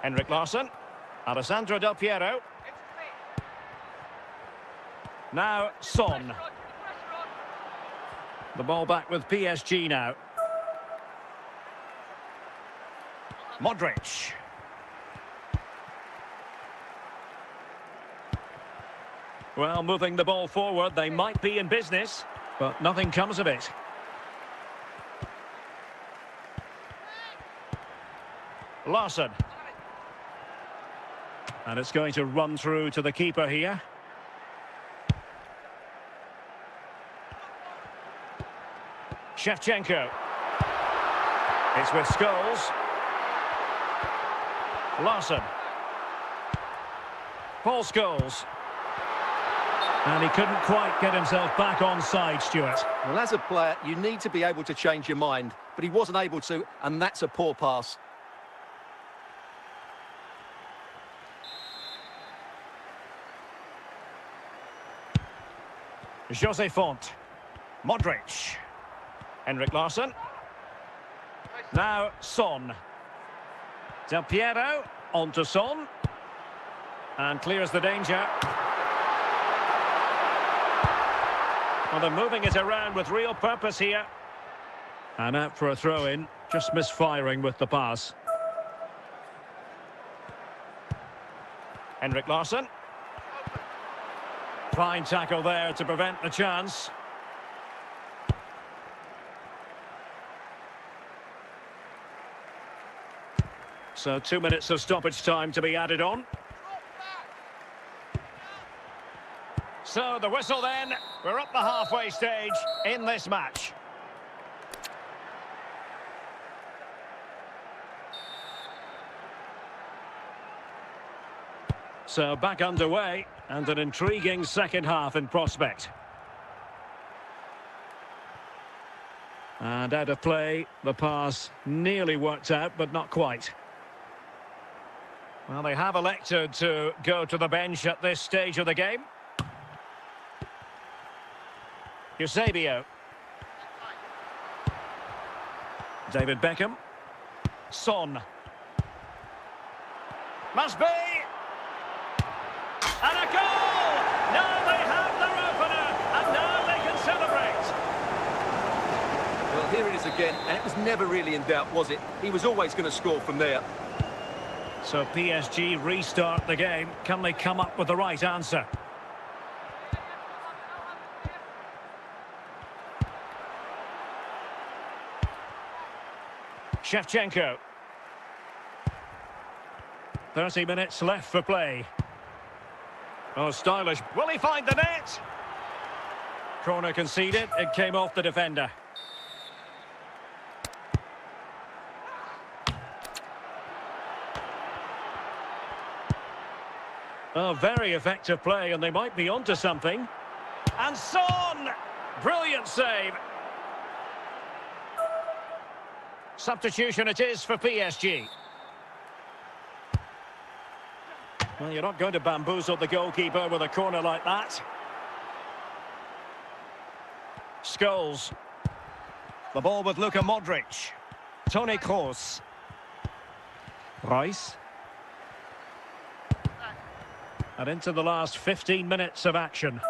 Henrik Larsson. Alessandro Del Piero. Now Son. The ball back with PSG now. Modric. Well, moving the ball forward, they might be in business, but nothing comes of it. Larsson. And it's going to run through to the keeper here. 𝗏𝗏𝗏𝗂𝗏. It's with Scholes. Larsson. Paul Scholes. And he couldn't quite get himself back on side, Stuart. Well, as a player, you need to be able to change your mind, but he wasn't able to, and that's a poor pass. José Font. Modric. Henrik Larsson. Now Son. Del Piero on to Son. And clears the danger. Well, they're moving it around with real purpose here. And out for a throw-in. Just misfiring with the pass. Henrik Larsson. Fine tackle there to prevent the chance. So 2 minutes of stoppage time to be added on. So the whistle then. We're up the halfway stage in this match. So back underway, and an intriguing second half in prospect. And out of play, the pass nearly worked out, but not quite. Well, they have elected to go to the bench at this stage of the game. Eusebio. David Beckham. Son. Must be. And a goal! Now they have their opener, and now they can celebrate. Well, here it is again, and it was never really in doubt, was it? He was always going to score from there. So PSG restart the game. Can they come up with the right answer? 𝗏𝗏𝗏𝗂𝗏. 30 minutes left for play. Oh, stylish. Will he find the net? Corner conceded. It came off the defender. Oh, very effective play, and they might be onto something. And Son! Brilliant save. Substitution it is for PSG. Well, you're not going to bamboozle the goalkeeper with a corner like that. Scholes. The ball with Luka Modric. Toni Kroos. Reus. And into the last 15 minutes of action.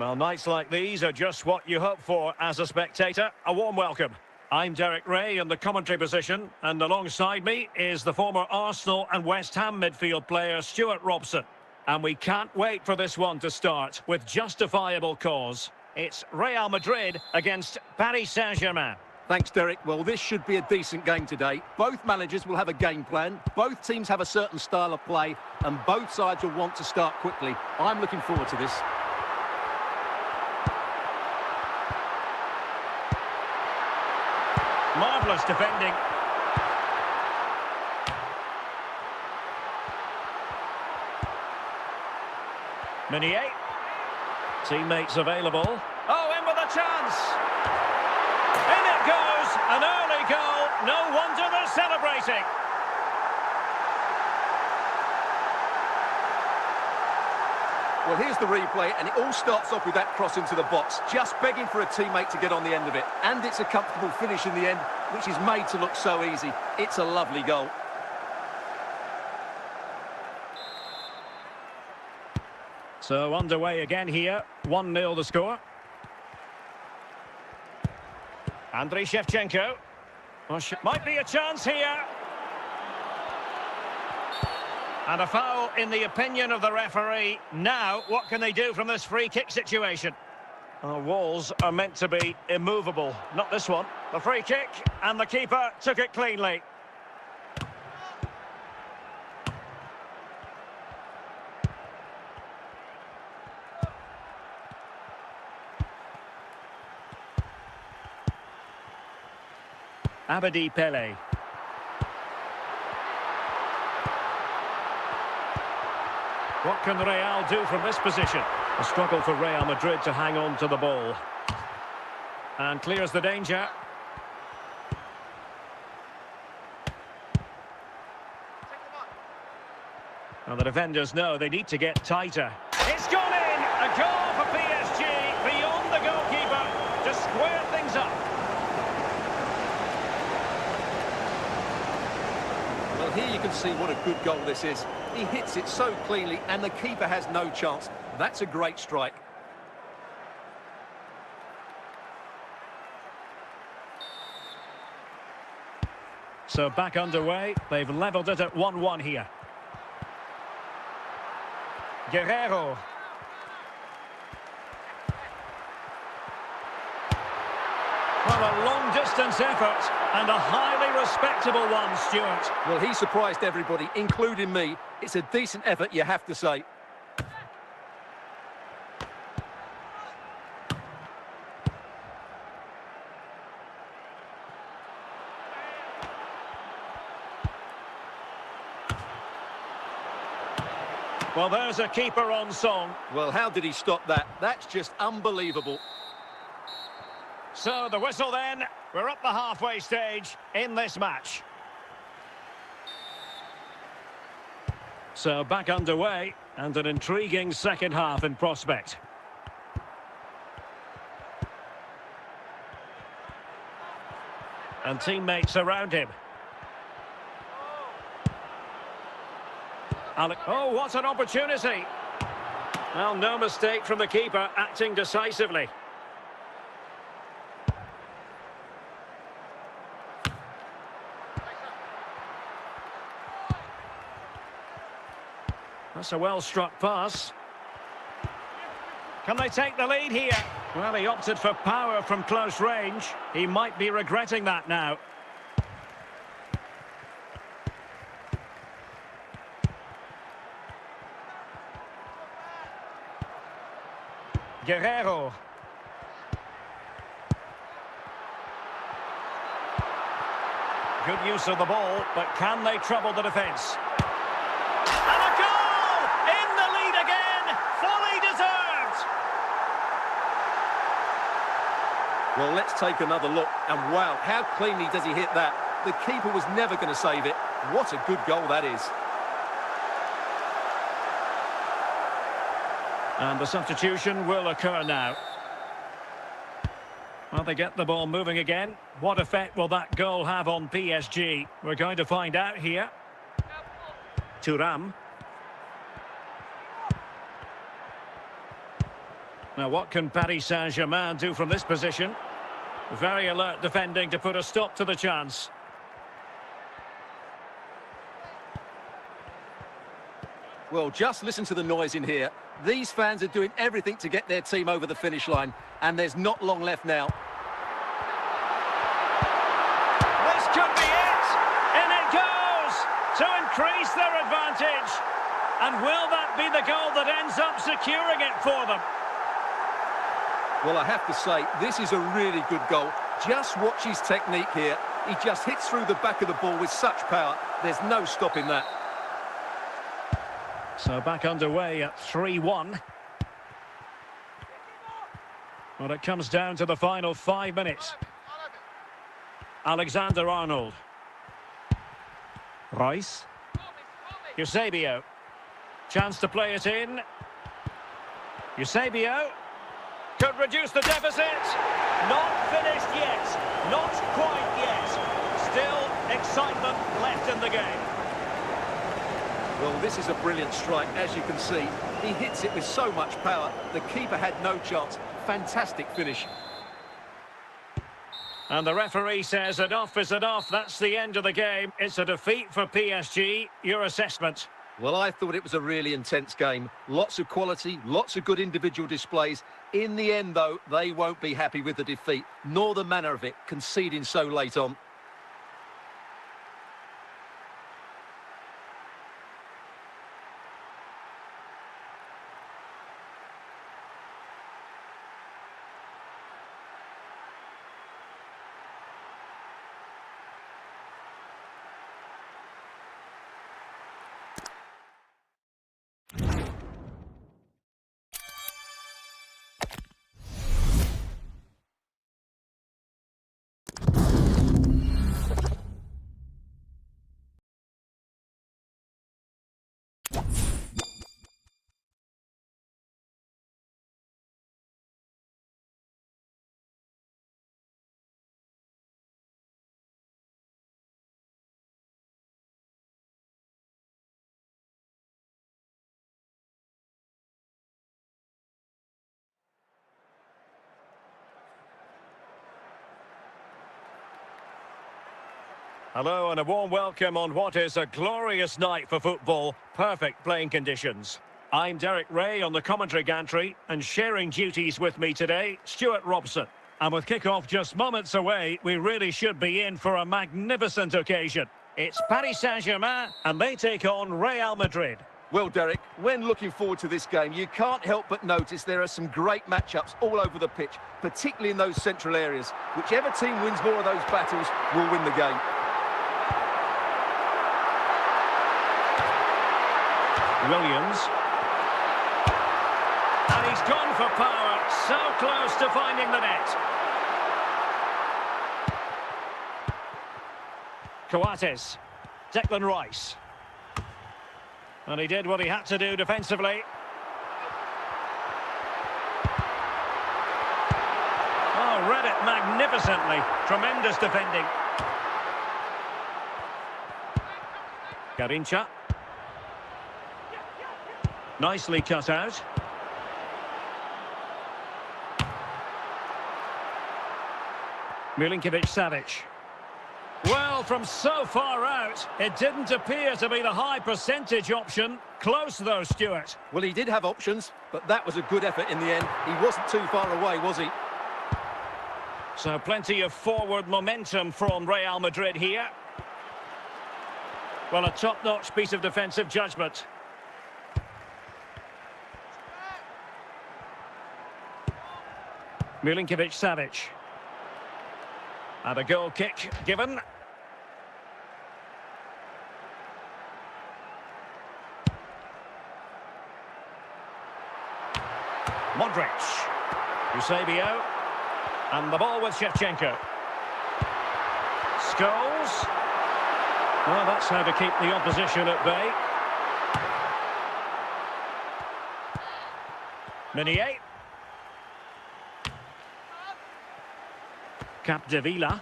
Well, nights like these are just what you hope for as a spectator. A warm welcome. I'm Derek Ray in the commentary position, and alongside me is the former Arsenal and West Ham midfield player Stuart Robson. And we can't wait for this one to start with justifiable cause. It's Real Madrid against Paris Saint-Germain. Thanks, Derek. Well, this should be a decent game today. Both managers will have a game plan. Both teams have a certain style of play, and both sides will want to start quickly. I'm looking forward to this. Marvellous defending. Meunier. Teammates available. Oh, in with a chance. In it goes. An early goal. No wonder they're celebrating. Well, here's the replay, and it all starts off with that cross into the box, just begging for a teammate to get on the end of it. And it's a comfortable finish in the end, which is made to look so easy. It's a lovely goal. So underway again here. 1-0 the score. 𝗪𝗏𝗏𝗂𝗃𝗃. Might be a chance here. And a foul in the opinion of the referee. Now, what can they do from this free kick situation? Walls are meant to be immovable. Not this one. The free kick, and the keeper took it cleanly. 𝗵𝗏𝗏𝗃𝗃. What can Real do from this position? A struggle for Real Madrid to hang on to the ball. And clears the danger. Well, the defenders know they need to get tighter. It's gone in! A goal for PSG, beyond the goalkeeper, to square things up. Well, here you can see what a good goal this is. He hits it so cleanly, and the keeper has no chance. That's a great strike. So back underway. They've levelled it at 1-1 here. Guerreiro. Well, a long-distance effort, and a highly respectable one, Stuart. Well, he surprised everybody, including me. It's a decent effort, you have to say. Well, there's a keeper on song. Well, how did he stop that? That's just unbelievable. So the whistle then. We're up the halfway stage in this match. So back underway, and an intriguing second half in prospect. And teammates around him. Oh, what an opportunity! Well, no mistake from the keeper, acting decisively. That's a well-struck pass. Can they take the lead here? Well, he opted for power from close range. He might be regretting that now. Guerreiro. Good use of the ball, but can they trouble the defence? And a goal! In the lead again! Fully deserved! Well, let's take another look. And wow, how cleanly does he hit that? The keeper was never going to save it. What a good goal that is. And the substitution will occur now. Well, they get the ball moving again. What effect will that goal have on PSG? We're going to find out here. Thuram. Now, what can Paris Saint-Germain do from this position? Very alert defending to put a stop to the chance. Well, just listen to the noise in here. These fans are doing everything to get their team over the finish line, and there's not long left now. This could be it! In it goes! To increase their advantage. And will that be the goal that ends up securing it for them? Well, I have to say, this is a really good goal. Just watch his technique here. He just hits through the back of the ball with such power. There's no stopping that. So back underway at 3-1. Well, it comes down to the final 5 minutes. Alexander-Arnold. Rice. 𝗃𝗏𝗂. Chance to play it in. 𝗃𝗏𝗂. Could reduce the deficit. Not finished yet. Not quite yet. Still excitement left in the game. Well, this is a brilliant strike, as you can see. He hits it with so much power. The keeper had no chance. Fantastic finish. And the referee says enough is enough. That's the end of the game. It's a defeat for PSG. Your assessment? Well, I thought it was a really intense game. Lots of quality, lots of good individual displays. In the end, though, they won't be happy with the defeat, nor the manner of it, conceding so late on. Hello and a warm welcome on what is a glorious night for football. Perfect playing conditions. I'm Derek Ray on the commentary gantry, and sharing duties with me today, Stuart Robson. And with kick-off just moments away, we really should be in for a magnificent occasion. It's Paris Saint-Germain, and they take on Real Madrid. Well, Derek, when looking forward to this game, you can't help but notice there are some great matchups all over the pitch, particularly in those central areas. Whichever team wins more of those battles will win the game. Williams. And he's gone for power, so close to finding the net. Coates. Declan Rice. And he did what he had to do defensively. Oh, read it magnificently. Tremendous defending. 𝗂𝗏𝗂. Nicely cut out. 𝗪𝗵𝗵𝗵𝗵. Well, from so far out, it didn't appear to be the high percentage option. Close though, Stuart. Well, he did have options, but that was a good effort in the end. He wasn't too far away, was he? So plenty of forward momentum from Real Madrid here. Well, a top-notch piece of defensive judgment. 𝗪𝗵𝗵𝗵𝗵. And a goal kick given. Modric. 𝗃𝗏𝗂. And the ball with 𝗃𝗏𝗄. Scholes. Well, that's how to keep the opposition at bay. Meunier. Capdevila.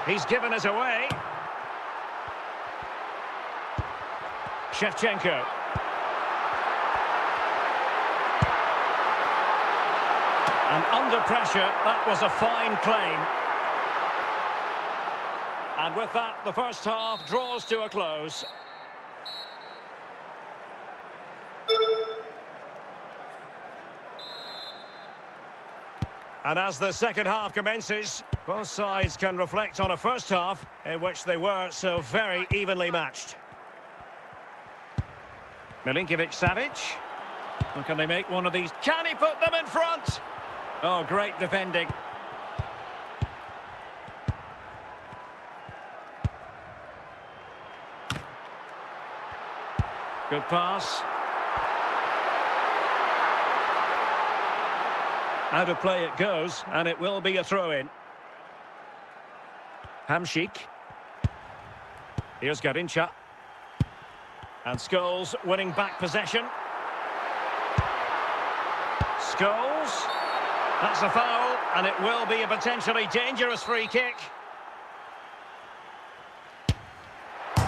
He's given us away. 𝗃𝗏𝗄. And under pressure, that was a fine claim. And with that, the first half draws to a close. And as the second half commences, both sides can reflect on a first half in which they were so very evenly matched. 𝗪𝗵𝗵𝗂𝗪. Well, can they make one of these? Can he put them in front? Oh, great defending. Good pass. Out of play it goes, and it will be a throw-in. 𝗪𝗵𝗂𝗪. Here's 𝗪𝗵𝗂𝗃𝗃. And Scholes winning back possession. Scholes. That's a foul, and it will be a potentially dangerous free kick.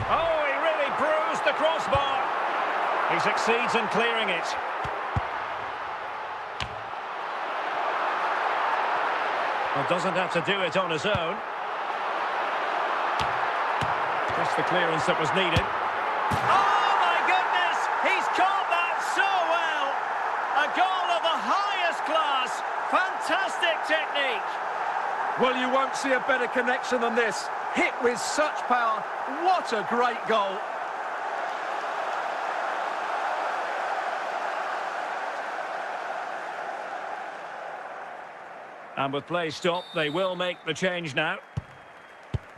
Oh, he really bruised the crossbar. He succeeds in clearing it. Well, doesn't have to do it on his own. Just the clearance that was needed. Oh, my goodness! He's caught that so well! A goal of the highest class. Fantastic technique. Well, you won't see a better connection than this. Hit with such power. What a great goal. And with play stopped, they will make the change now.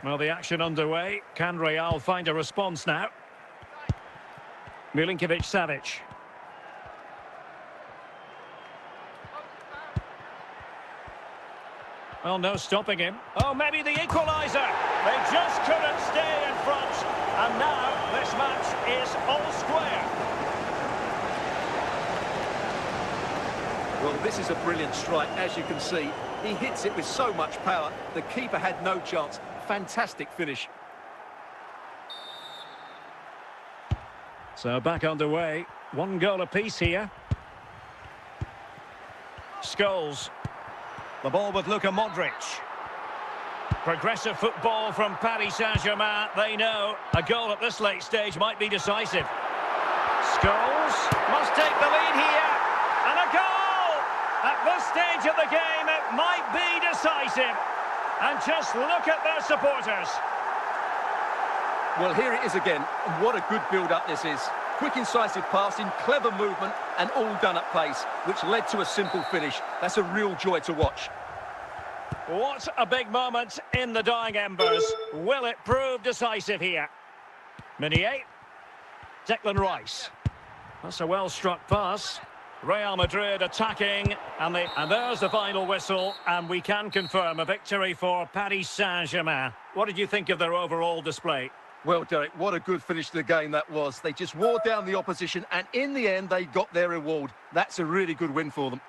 Well, the action underway. Can Real find a response now? 𝗪𝗵𝗵𝗂𝗪. Well, no stopping him. Oh, maybe the equaliser. They just couldn't stay in front. And now this match is all square. Well, this is a brilliant strike, as you can see. He hits it with so much power. The keeper had no chance. Fantastic finish. So back underway. 1 goal apiece here. Scholes. The ball with 𝗃𝗵𝗂𝗪. Progressive football from Paris Saint-Germain. They know a goal at this late stage might be decisive. Scholes must take the lead here. And a goal! At this stage of the game, it might be decisive. And just look at their supporters. Well, here it is again. And what a good build-up this is. Quick, incisive passing, clever movement, and all done at pace, which led to a simple finish. That's a real joy to watch. What a big moment in the dying embers. Will it prove decisive here? Meunier. Declan Rice. That's a well-struck pass. Real Madrid attacking, and there's the final whistle, and we can confirm a victory for Paris Saint-Germain. What did you think of their overall display? Well, Derek, what a good finish to the game that was. They just wore down the opposition, and in the end, they got their reward. That's a really good win for them.